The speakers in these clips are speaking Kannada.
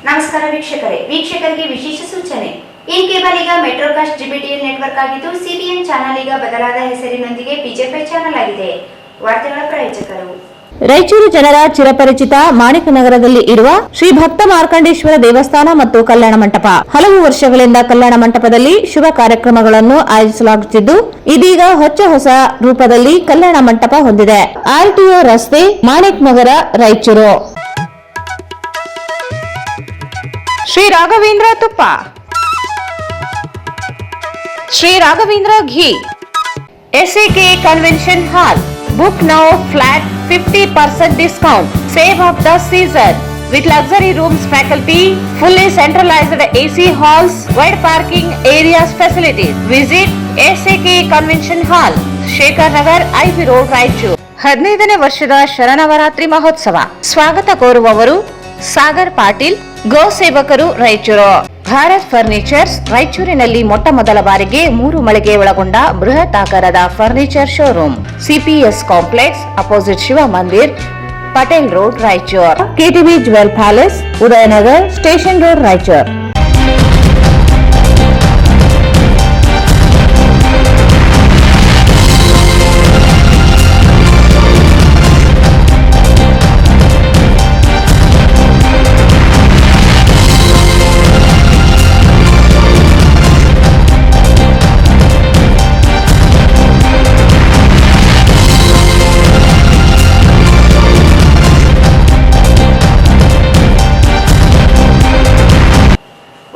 ನಮಸ್ಕಾರ ವೀಕ್ಷಕರಿಗೆ ವಿಶೇಷ ಸೂಚನೆ. ಇನ್ ಕೇಬಲ್ ಈಗ ಮೆಟ್ರೋಕಾಸ್ಟ್ ಜಿಬಿಟಿಎಲ್ ನೆಟ್ವರ್ಕ್ ಆಗಿದ್ದು ಸಿಬಿಎನ್ ಚಾನೆಲ್ ಈಗ ಬದಲಾದ ಹೆಸರಿನೊಂದಿಗೆ ಪಿಜೆಪೈ ಚಾನೆಲ್ ಆಗಿದೆ. ವಾರ್ತೆಗಳ ಪ್ರಾಯೋಜಕರು ರಾಯಚೂರು ಜನರ ಚಿರಪರಿಚಿತ ಮಾಣಿಕನಗರದಲ್ಲಿ ಇರುವ ಶ್ರೀ ಭಕ್ತ ಮಾರ್ಕಂಡೇಶ್ವರ ದೇವಸ್ಥಾನ ಮತ್ತು ಕಲ್ಯಾಣ ಮಂಟಪ. ಹಲವು ವರ್ಷಗಳಿಂದ ಕಲ್ಯಾಣ ಮಂಟಪದಲ್ಲಿ ಶುಭ ಕಾರ್ಯಕ್ರಮಗಳನ್ನು ಆಯೋಜಿಸಲಾಗುತ್ತಿದ್ದು ಇದೀಗ ಹೊಸ ರೂಪದಲ್ಲಿ ಕಲ್ಯಾಣ ಮಂಟಪ ಹೊಂದಿದೆ. ಆರ್ಟಿಒ ರಸ್ತೆ, ಮಾಣಿಕನಗರ, ರಾಯಚೂರು. ಶ್ರೀ ರಾಘವೇಂದ್ರ ತುಪ್ಪ, ಶ್ರೀ ರಾಘವೇಂದ್ರ ಘೀ, SAK convention hall. Book now flat 50% discount. Save of the season with luxury rooms, faculty, fully centralized AC halls, wide parking areas, facilities. Visit SAK Convention Hall, Shekhar Nagar, IB Road, Raichur. 15ನೇ ವರ್ಷದ ಶರಣವರಾತ್ರಿ ಮಹೋತ್ಸವ. ಸ್ವಾಗತ ಕೋರುವವರು ಸಾಗರ್ ಪಾಟೀಲ್, ಗೋ ಸೇವಕರು, ರಾಯಚೂರು. ಭಾರತ್ ಫರ್ನಿಚರ್ಸ್ ರಾಯಚೂರಿನಲ್ಲಿ ಮೊಟ್ಟ ಮೊದಲ ಬಾರಿಗೆ 3 ಮಳಿಗೆ ಒಳಗೊಂಡ ಬೃಹತ್ ಆಕಾರದ furniture showroom. CPS complex, opposite Shiv Mandir, Patel road, Raichur. KTB jewel palace, Udaynagar, station road, Raichur.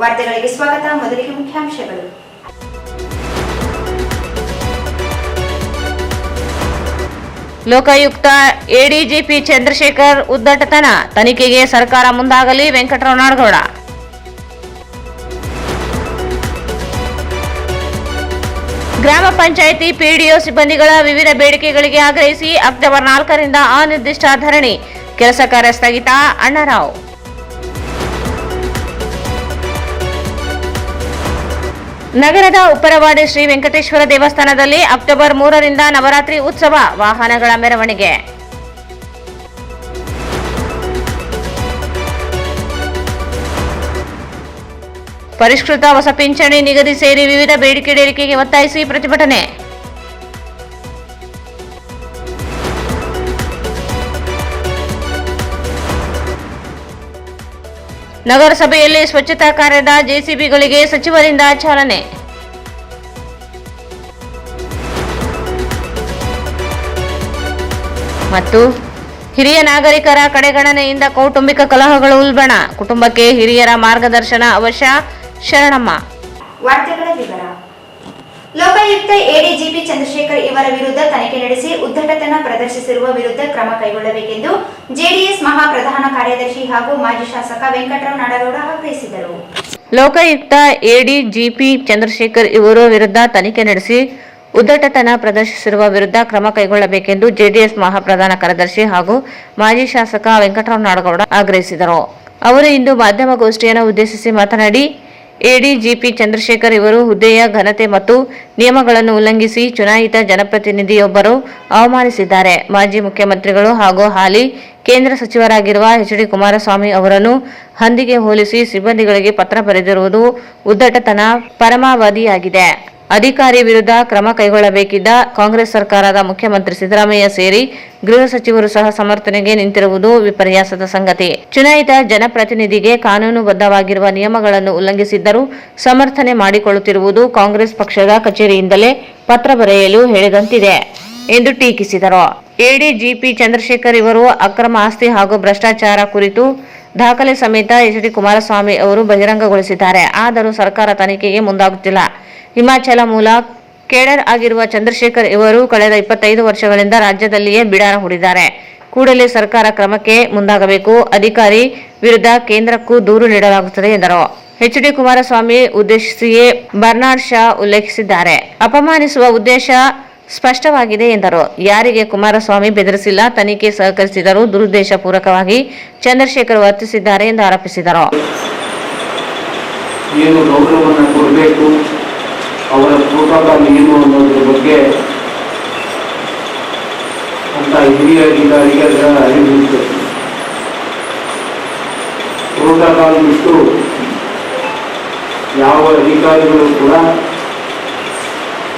ವಾರ್ತೆಗಳಿಗೆ ಸ್ವಾಗತ. ಮೊದಲಿಗೆ ಮುಖ್ಯಾಂಶಗಳು. ಲೋಕಾಯುಕ್ತ ಎಡಿಜಿಪಿ ಚಂದ್ರಶೇಖರ್ ಉದ್ದಟತನ ತನಿಖೆಗೆ ಸರ್ಕಾರ ಮುಂದಾಗಲಿ, ವೆಂಕಟರಾವ್ ನಾಡಗೌಡ. ಗ್ರಾಮ ಪಂಚಾಯಿತಿ PDO ಸಿಬ್ಬಂದಿಗಳ ವಿವಿಧ ಬೇಡಿಕೆಗಳಿಗೆ ಆಗ್ರಹಿಸಿ ಅಕ್ಟೋಬರ್ 4ರಿಂದ ಅನಿರ್ದಿಷ್ಟ ಧರಣಿ. ಕೆಲಸ ಕಾರ್ಯ ಸ್ಥಗಿತ, ಅಣ್ಣಾರಾವ್. ನಗರದ ಉಪ್ಪರವಾಡಿ ಶ್ರೀ ವೆಂಕಟೇಶ್ವರ ದೇವಸ್ಥಾನದಲ್ಲಿ ಅಕ್ಟೋಬರ್ 3ರಿಂದ ನವರಾತ್ರಿ ಉತ್ಸವ, ವಾಹನಗಳ ಮೆರವಣಿಗೆ. ಪರಿಷ್ಕೃತ ಹೊಸ ಪಿಂಚಣಿ ನಿಗದಿ ಸೇರಿ ವಿವಿಧ ಬೇಡಿಕೆ ಈಡೇರಿಕೆಗೆ ಒತ್ತಾಯಿಸಿ ಪ್ರತಿಭಟನೆ. ನಗರಸಭೆಯಲ್ಲಿ ಸ್ವಚ್ಛತಾ ಕಾರ್ಯದ JCBಗಳಿಗೆ ಸಚಿವರಿಂದ ಚಾಲನೆ. ಮತ್ತು ಹಿರಿಯ ನಾಗರಿಕರ ಕಡೆಗಣನೆಯಿಂದ ಕೌಟುಂಬಿಕ ಕಲಹಗಳು ಉಲ್ಬಣ, ಕುಟುಂಬಕ್ಕೆ ಹಿರಿಯರ ಮಾರ್ಗದರ್ಶನ ಅವಶ್ಯ, ಶರಣಮ್ಮ. ವಾರ್ತೆಗಳ ವಿವರ. ಲೋಕಾಯುಕ್ತ ಎಡಿಜಿಪಿ ಚಂದ್ರಶೇಖರ್ ಇವರ ವಿರುದ್ಧ ತನಿಖೆ ನಡೆಸಿ ಉದ್ದಟತನ ಪ್ರದರ್ಶಿಸಿರುವ ವಿರುದ್ಧ ಕ್ರಮ ಕೈಗೊಳ್ಳಬೇಕೆಂದು JDS ಮಹಾ ಪ್ರಧಾನ ಕಾರ್ಯದರ್ಶಿ ಹಾಗೂ ಮಾಜಿ ಶಾಸಕ ವೆಂಕಟರಾವ್ ನಾಡಗೌಡ ಆಗ್ರಹಿಸಿದರು. ಲೋಕಾಯುಕ್ತ ಎಡಿಜಿಪಿ ಚಂದ್ರಶೇಖರ್ ಇವರ ವಿರುದ್ಧ ತನಿಖೆ ನಡೆಸಿ ಉದ್ದಟತನ ಪ್ರದರ್ಶಿಸಿರುವ ವಿರುದ್ಧ ಕ್ರಮ ಕೈಗೊಳ್ಳಬೇಕೆಂದು JDS ಮಹಾ ಪ್ರಧಾನ ಕಾರ್ಯದರ್ಶಿ ಹಾಗೂ ಮಾಜಿ ಶಾಸಕ ವೆಂಕಟರಾವ್ ನಾಡಗೌಡ ಆಗ್ರಹಿಸಿದರು. ಅವರು ಇಂದು ಮಾಧ್ಯಮಗೋಷ್ಠಿಯನ್ನು ಉದ್ದೇಶಿಸಿ ಮಾತನಾಡಿ, ಎಡಿಜಿಪಿ ಚಂದ್ರಶೇಖರ್ ಇವರು ಹುದ್ದೆಯ ಘನತೆ ಮತ್ತು ನಿಯಮಗಳನ್ನು ಉಲ್ಲಂಘಿಸಿ ಚುನಾಯಿತ ಜನಪ್ರತಿನಿಧಿಯೊಬ್ಬರು ಅವಮಾನಿಸಿದ್ದಾರೆ. ಮಾಜಿ ಮುಖ್ಯಮಂತ್ರಿಗಳು ಹಾಗೂ ಹಾಲಿ ಕೇಂದ್ರ ಸಚಿವರಾಗಿರುವ HD ಕುಮಾರಸ್ವಾಮಿ ಅವರನ್ನು ಹಂದಿಗೆ ಹೋಲಿಸಿ ಸಿಬ್ಬಂದಿಗಳಿಗೆ ಪತ್ರ ಬರೆದಿರುವುದು ಉದ್ದಟತನ ಪರಮಾವಧಿಯಾಗಿದೆ. ಅಧಿಕಾರಿ ವಿರುದ್ಧ ಕ್ರಮ ಕೈಗೊಳ್ಳಬೇಕಿದ್ದ ಕಾಂಗ್ರೆಸ್ ಸರ್ಕಾರದ ಮುಖ್ಯಮಂತ್ರಿ ಸಿದ್ದರಾಮಯ್ಯ ಸೇರಿ ಗೃಹ ಸಚಿವರು ಸಹ ಸಮರ್ಥನೆಗೆ ನಿಂತಿರುವುದು ವಿಪರ್ಯಾಸದ ಸಂಗತಿ. ಚುನಾಯಿತ ಜನಪ್ರತಿನಿಧಿಗೆ ಕಾನೂನುಬದ್ಧವಾಗಿರುವ ನಿಯಮಗಳನ್ನು ಉಲ್ಲಂಘಿಸಿದ್ದರೂ ಸಮರ್ಥನೆ ಮಾಡಿಕೊಳ್ಳುತ್ತಿರುವುದು ಕಾಂಗ್ರೆಸ್ ಪಕ್ಷದ ಕಚೇರಿಯಿಂದಲೇ ಪತ್ರ ಬರೆಯಲು ಹೇಳಿದಂತಿದೆ ಎಂದು ಟೀಕಿಸಿದರು. ಎಡಿಜಿಪಿ ಚಂದ್ರಶೇಖರ್ ಇವರು ಅಕ್ರಮ ಆಸ್ತಿ ಹಾಗೂ ಭ್ರಷ್ಟಾಚಾರ ಕುರಿತು ದಾಖಲೆ ಸಮೇತ HD ಕುಮಾರಸ್ವಾಮಿ ಅವರು ಬಹಿರಂಗಗೊಳಿಸಿದ್ದಾರೆ. ಆದರೂ ಸರ್ಕಾರ ತನಿಖೆಗೆ ಮುಂದಾಗುತ್ತಿಲ್ಲ. ಹಿಮಾಚಲ ಮೂಲ ಕೇಡರ್ ಆಗಿರುವ ಚಂದ್ರಶೇಖರ್ ಇವರು ಕಳೆದ 25 ವರ್ಷಗಳಿಂದ ರಾಜ್ಯದಲ್ಲಿಯೇ ಬಿಡಾರ ಹೂಡಿದ್ದಾರೆ. ಕೂಡಲೇ ಸರ್ಕಾರ ಕ್ರಮಕ್ಕೆ ಮುಂದಾಗಬೇಕು. ಅಧಿಕಾರಿ ವಿರುದ್ಧ ಕೇಂದ್ರಕ್ಕೂ ದೂರು ನೀಡಲಾಗುತ್ತದೆ ಎಂದರು. HD ಕುಮಾರಸ್ವಾಮಿ ಉದ್ದೇಶಿಸಿಯೇ ಬರ್ನಾರ್ಡ್ ಶಾ ಉಲ್ಲೇಖಿಸಿದ್ದಾರೆ. ಅಪಮಾನಿಸುವ ಉದ್ದೇಶ ಸ್ಪಷ್ಟವಾಗಿದೆ ಎಂದರು. ಯಾರಿಗೆ ಕುಮಾರಸ್ವಾಮಿ ಬೆದರಿಸಿಲ್ಲ, ತನಿಖೆ ಸಹಕರಿಸಿದರೂ ದುರುದ್ದೇಶ ಪೂರ್ವಕವಾಗಿ ಚಂದ್ರಶೇಖರ್ ವರ್ತಿಸಿದ್ದಾರೆ ಎಂದು ಆರೋಪಿಸಿದರು. ಅವರ ಪ್ರೋಟೋಕಾಲ್ ಏನು ಅನ್ನೋದ್ರ ಬಗ್ಗೆ ಅಂತ ಹಿರಿಯ ಅಧಿಕಾರಿಗಳ ಅರಿವು. ಪ್ರೋಟೋಕಾಲ್ ಬಿಟ್ಟು ಯಾವ ಅಧಿಕಾರಿಗಳು ಕೂಡ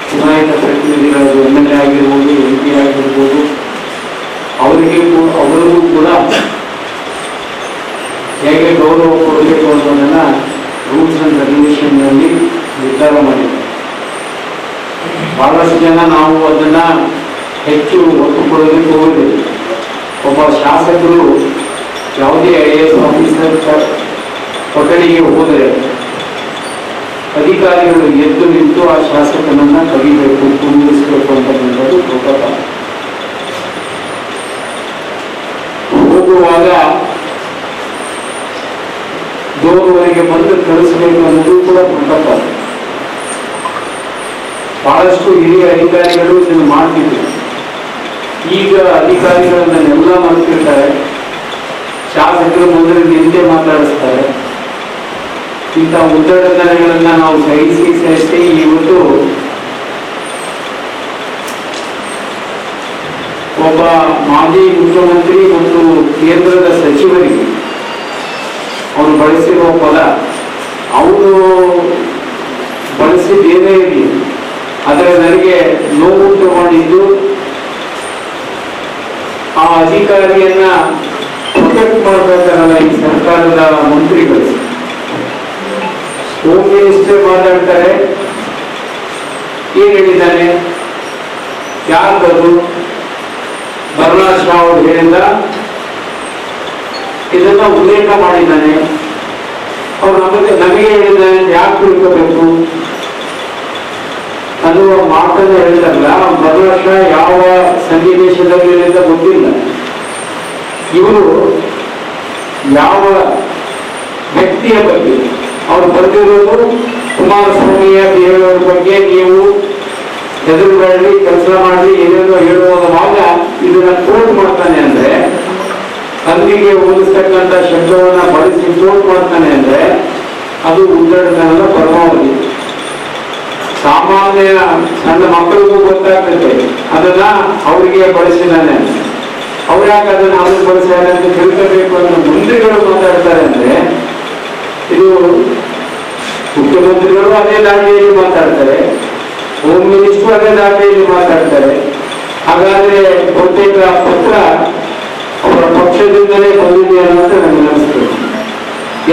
ಚುನಾಯಿತ ಪ್ರತಿನಿಧಿಗಳು MLA ಆಗಿರ್ಬೋದು, MP ಆಗಿರ್ಬೋದು, ಅವರಿಗೂ ಕೂಡ ಹೇಗೆ ಗೌರವ ಕೊಡಬೇಕು ಅನ್ನೋದನ್ನ ರೂಲ್ಸ್ ಅಂಡ್ ರೆಗ್ಯುಲೇಷನ್ನಲ್ಲಿ ನಿರ್ಧಾರ ಮಾಡಿದ್ದಾರೆ. ಬಹಳಷ್ಟು ಜನ ನಾವು ಅದನ್ನ ಹೆಚ್ಚು ಒತ್ತು ಕೊಡೋದಕ್ಕೆ ಹೋಗುದಿಲ್ಲ. ಒಬ್ಬ ಶಾಸಕರು ಯಾವುದೇ IAS ಆಫೀಸರ್ ಕೊಠಡಿಗೆ ಹೋದರೆ ಅಧಿಕಾರಿಗಳು ಎದ್ದು ನಿಂತು ಆ ಶಾಸಕನನ್ನ ಕರೀಬೇಕು, ಕುಂದಿರಿಸಬೇಕು ಅಂತಕ್ಕಂಥದ್ದು ಪ್ರೋಟೋಕಾಲ್. ಹೋಗುವಾಗ ಡೋರ್ವರೆಗೆ ಬಂದು ಕಳಿಸಬೇಕು ಅನ್ನೋದು ಕೂಡ ಪ್ರೋಟೋಕಾಲ್. ಬಹಳಷ್ಟು ಹಿರಿಯ ಅಧಿಕಾರಿಗಳು ಇದನ್ನು ಮಾಡ್ತಿದ್ರು. ಈಗ ಅಧಿಕಾರಿಗಳನ್ನೆಲ್ಲ ಮಾಡ್ತಿರ್ತಾರೆ. ಶಾಸಕರು ಮುಂದೆ ನಿಂತೆ ಮಾತಾಡಿಸ್ತಾರೆ. ಇಂಥ ಉದ್ದಟತನಗಳನ್ನ ನಾವು ಸಹಿಸಿ ಇವತ್ತು ಒಬ್ಬ ಮಾಜಿ ಮುಖ್ಯಮಂತ್ರಿ ಮತ್ತು ಕೇಂದ್ರದ ಸಚಿವರಿಗೆ ಅವರು ಬಳಸಿರುವ ಪದ, ಅವರು ಬಳಸಿದ್ದೇನೇ ಇರಲಿ, ಆದರೆ ನನಗೆ ನೋವುಂಟು ಮಾಡಿದ್ದು ಆ ಅಧಿಕಾರಿಯನ್ನ ಪ್ರೊಟೆಕ್ಟ್ ಮಾಡಬೇಕಾರಲ್ಲ ಈ ಸರ್ಕಾರದ ಮಂತ್ರಿಗಳು. ಹೋಮ್ ಮಿನಿಸ್ಟರ್ ಮಾತಾಡ್ತಾರೆ, ಏನ್ ಹೇಳಿದ್ದಾನೆ, ಯಾರ್ದು ಬರ್ನಾಡ್ ಶಾ ಅವರು ಹೇಳಿದ ಇದನ್ನ ಉಲ್ಲೇಖ ಮಾಡಿದ್ದಾನೆ. ಅವ್ರು ನಮಗೆ ಹೇಳಿದ್ದಾನೆ, ಯಾಕೆ ತಿಳ್ಕೋಬೇಕು ಅನ್ನುವ ಮಾತನ್ನು ಹೇಳಿದಾರಲ್ಲ. ಬರ್ನಾಡ್ ಶಾ ಯಾವ ಸನ್ನಿವೇಶದಲ್ಲಿ ಅಂತ ಗೊತ್ತಿಲ್ಲ. ಇವರು ಯಾವ ವ್ಯಕ್ತಿಯ ಬಗ್ಗೆ ಅವ್ರು ಬರೆದಿರೋದು, ಕುಮಾರಸ್ವಾಮಿಯ ದೇವರ ಬಗ್ಗೆ ನೀವು ಹೆದರುಗಳಲ್ಲಿ ಕೆಲಸ ಮಾಡಿ ಏನೇನೋ ಹೇಳುವಾಗ ಇದನ್ನ ಕೋಟ್ ಮಾಡ್ತಾನೆ ಅಂದ್ರೆ, ಹಂದಿಗೆ ಹೋಲಿಸ್ತಕ್ಕಂಥ ಶಬ್ದವನ್ನ ಬಳಸಿ ಕೋಟ್ ಮಾಡ್ತಾನೆ ಅಂದ್ರೆ ಅದು ಉದ್ದಟತನದ ಪರಮಾವಧಿ. ಸಾಮಾನ್ಯ ಸಣ್ಣ ಮಕ್ಕಳಿಗೂ ಗೊತ್ತಾಗ್ತದೆ ಅದನ್ನ ಅವರಿಗೆ ಬಳಸಿದಾನೆ. ಅವ್ರು ಯಾಕೆ ಅದನ್ನ ಅವ್ರಿಗೆ ಬಳಸಿದಾರೆ ಅಂತ ತಿಳ್ಕೋಬೇಕು ಅನ್ನೋ ಮಂತ್ರಿಗಳು ಮಾತಾಡ್ತಾರೆ ಅಂದ್ರೆ, ಇದು ಮುಖ್ಯಮಂತ್ರಿಗಳು ಅದೇ ದಾರಿಯಲ್ಲಿ ಮಾತಾಡ್ತಾರೆ, ಹೋಮ್ ಮಿನಿಸ್ಟರ್ ಅದೇ ದಾರಿಯಲ್ಲಿ ಮಾತಾಡ್ತಾರೆ. ಹಾಗಾದ್ರೆ ಬಹುತೇಕ ಪತ್ರ ಅವರ ಪಕ್ಷದಿಂದಲೇ ಬಂದಿದೆ ಅನ್ನೋದು ನನಗೆ ಅನಿಸ್ತದೆ.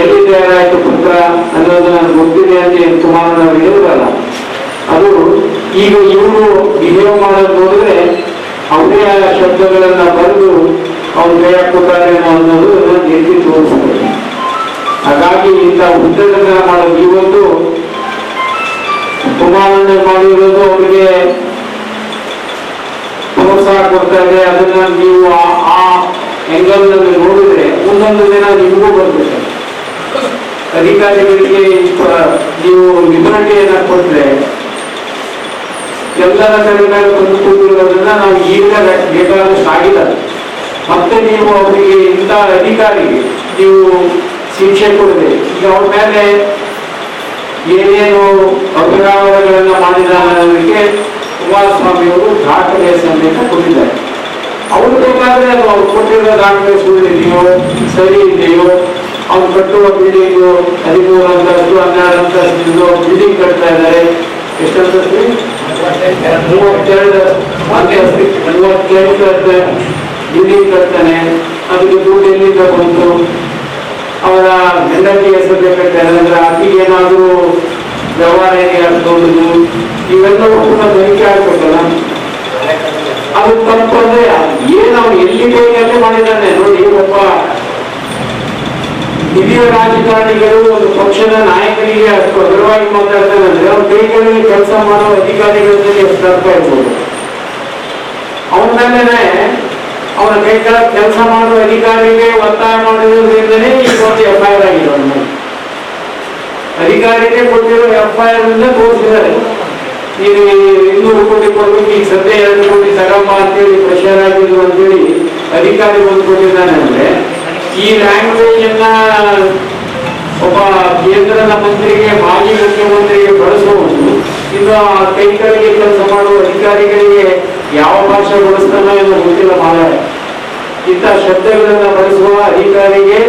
ಎಲ್ಲಿ ತಯಾರಾಯಿತು ಪತ್ರ ಅನ್ನೋದು ನನಗೆ ಗೊತ್ತಿದೆ ಅಂತ ಕುಮಾರನವರು ಹೇಳಿದ್ರಲ್ಲ, ಅದು ಈಗ ಇವರು ಬಿಹೇವ್ ಮಾಡೋದು ನೋಡಿದ್ರೆ ಅವರೇ ಆ ಶಬ್ದಗಳನ್ನ ಬರೆದು ಅವ್ರು ಕೈ ಹಾಕ್ಕೊತಾರೆ ಅನ್ನೋದು ಎತ್ತಿ ತೋರಿಸ್ತದೆ. ಹಾಗಾಗಿ ಇಂಥ ಉದ್ದಟತನ ಮಾಡೋದು ಇವತ್ತು ಕುಮಾರಣ್ಣ ಮಾಡಿರೋದು ಅವರಿಗೆ ಪ್ರೋತ್ಸಾಹ ಕೊಡ್ತಾರೆ. ಅದನ್ನ ನೀವು ಆ ಆಂಗಲ್ ನಲ್ಲಿ ನೋಡಿದ್ರೆ ಮುಂದೊಂದು ದಿನ ನಿಮಗೂ ಬರ್ತದೆ. ಅಧಿಕಾರಿಗಳಿಗೆ ನೀವು ಲಿಬರ್ಟಿಯನ್ನ ಕೊಟ್ರೆ ಎಲ್ಲರ ಕಡೆ ಮೇಲೆ ಬಂದು ಕೂತಿರೋದನ್ನ ನಾವು ಈಗ ಬೇಕಾದಷ್ಟು ಆಗಿಲ್ಲ. ಮತ್ತೆ ನೀವು ಅವರಿಗೆ ಇಂಥ ಅಧಿಕಾರಿಗೆ ನೀವು ಶಿಕ್ಷೆ ಕೊಡದೆ ಈಗ ಅವ್ರ ಮೇಲೆ ಏನೇನು ಅಪರಾಧಗಳನ್ನ ಮಾಡಿದ್ದಾರೆ ಅನ್ನೋದಕ್ಕೆ ಕುಮಾರಸ್ವಾಮಿ ಅವರು ದಾಖಲೆ ಸಮೇತ ಕೊಟ್ಟಿದ್ದಾರೆ. ಅವ್ರು ಬೇಕಾದ್ರೆ ಅದು ಅವ್ರು ಕೊಟ್ಟಿರೋ ದಾಖಲೆ ಸುಳ್ಳಿದೆಯೋ ಸರಿ ಇದೆಯೋ, ಅವ್ರು ಕಟ್ಟುವ ಬಿಲ್ಡಿಂಗು 13 ಅಂತಸ್ತು 12 ಅಂತಸ್ತು ಬಿಲ್ಡಿಂಗ್ ಕಟ್ತಾ ಇದ್ದಾರೆ. ಎಷ್ಟಂತಸ್ತು? 32 ಬಿಲ್ಡಿಂಗ್ ಕಟ್ತಾನೆ. ಅದಕ್ಕೆ ದುಡ್ಡು ಎಲ್ಲಿಂದ ಬಂತು? ಅವರ ಹೆಂಡತಿ ಹೆಸರು ಬೇಕಾಗ್ತಾರೆ ಅಂದ್ರೆ ಆಕೆಗೆ ಏನಾದರೂ ವ್ಯವಹಾರ ಏನೇ ಆಗ್ತೋದು, ಇವೆಲ್ಲವೂ ಕೂಡ ತನಿಖೆ ಆಗ್ಬೇಕಲ್ಲ. ಅದು ತಪ್ಪಂದ್ರೆ ಏನು ಅವ್ರು ಎಲ್ಲಿ ಕೈಯಲ್ಲಿ ಮಾಡಿದ್ದಾನೆ ನೋಡಿ. ಒಬ್ಬ ಹಿರಿಯ ರಾಜಕಾರಣಿಗಳು ಒಂದು ಪಕ್ಷದ ನಾಯಕರಿಗೆ ಅಷ್ಟು ಅಗ್ರವಾಗಿ ಮಾತಾಡ್ತಾನೆ ಅಂದ್ರೆ ಅವ್ರ ಕೈಗಳಲ್ಲಿ ಕೆಲಸ ಮಾಡೋ ಅಧಿಕಾರಿಗಳ ಜೊತೆ ಎಷ್ಟು ಅರ್ಥ ಇರ್ಬೋದು. ಅವನ ಮೇಲೆ ಅವನ ಕೈಗಳ ಕೆಲಸ ಮಾಡುವ ಅಧಿಕಾರಿಗೆ ಒತ್ತಾಯ ಮಾಡಿರೋದ್ರಿಂದಲೇ ಈ ಒಂದು FIR ಆಗಿದೆ. ಅವನ ಅಧಿಕಾರಿಗೆ ಕೊಟ್ಟಿರೋ FIR ತೋರಿಸಿದ್ದಾರೆ. ಈಗ 200 ಕೋಟಿ ಕೊಡ್ಬೇಕು, ಈಗ ಸದ್ಯ 2 ಕೋಟಿ ತಗಮ್ಮ ಅಂತೇಳಿ ಪ್ರೆಷರ್ ಆಗಿದ್ರು ಅಂತೇಳಿ ಅಧಿಕಾರಿ ಒಂದು ಕೊಟ್ಟಿದ್ದಾನೆ ಅಂದ್ರೆ, ಈ ಲ್ಯಾಂಗ್ವೇಜ್ ಅನ್ನ ಒಬ್ಬ ಕೇಂದ್ರದ ಮಂತ್ರಿಗೆ ಮಾಜಿ ಮುಖ್ಯಮಂತ್ರಿಗೆ ಬಳಸುವುದು, ಇನ್ನು ಕೈಗಳಿಗೆ ಕೆಲಸ ಮಾಡುವ ಅಧಿಕಾರಿಗಳಿಗೆ ಯಾವ ಭಾಷೆ ಬಳಸ್ತಾನೋ ಎಂದು ಗೊತ್ತಿಲ್ಲ. ಮಾಡ ಇಂಥ ಶಬ್ದಗಳನ್ನ ಬಳಸುವ ಅಧಿಕಾರಿಗೆ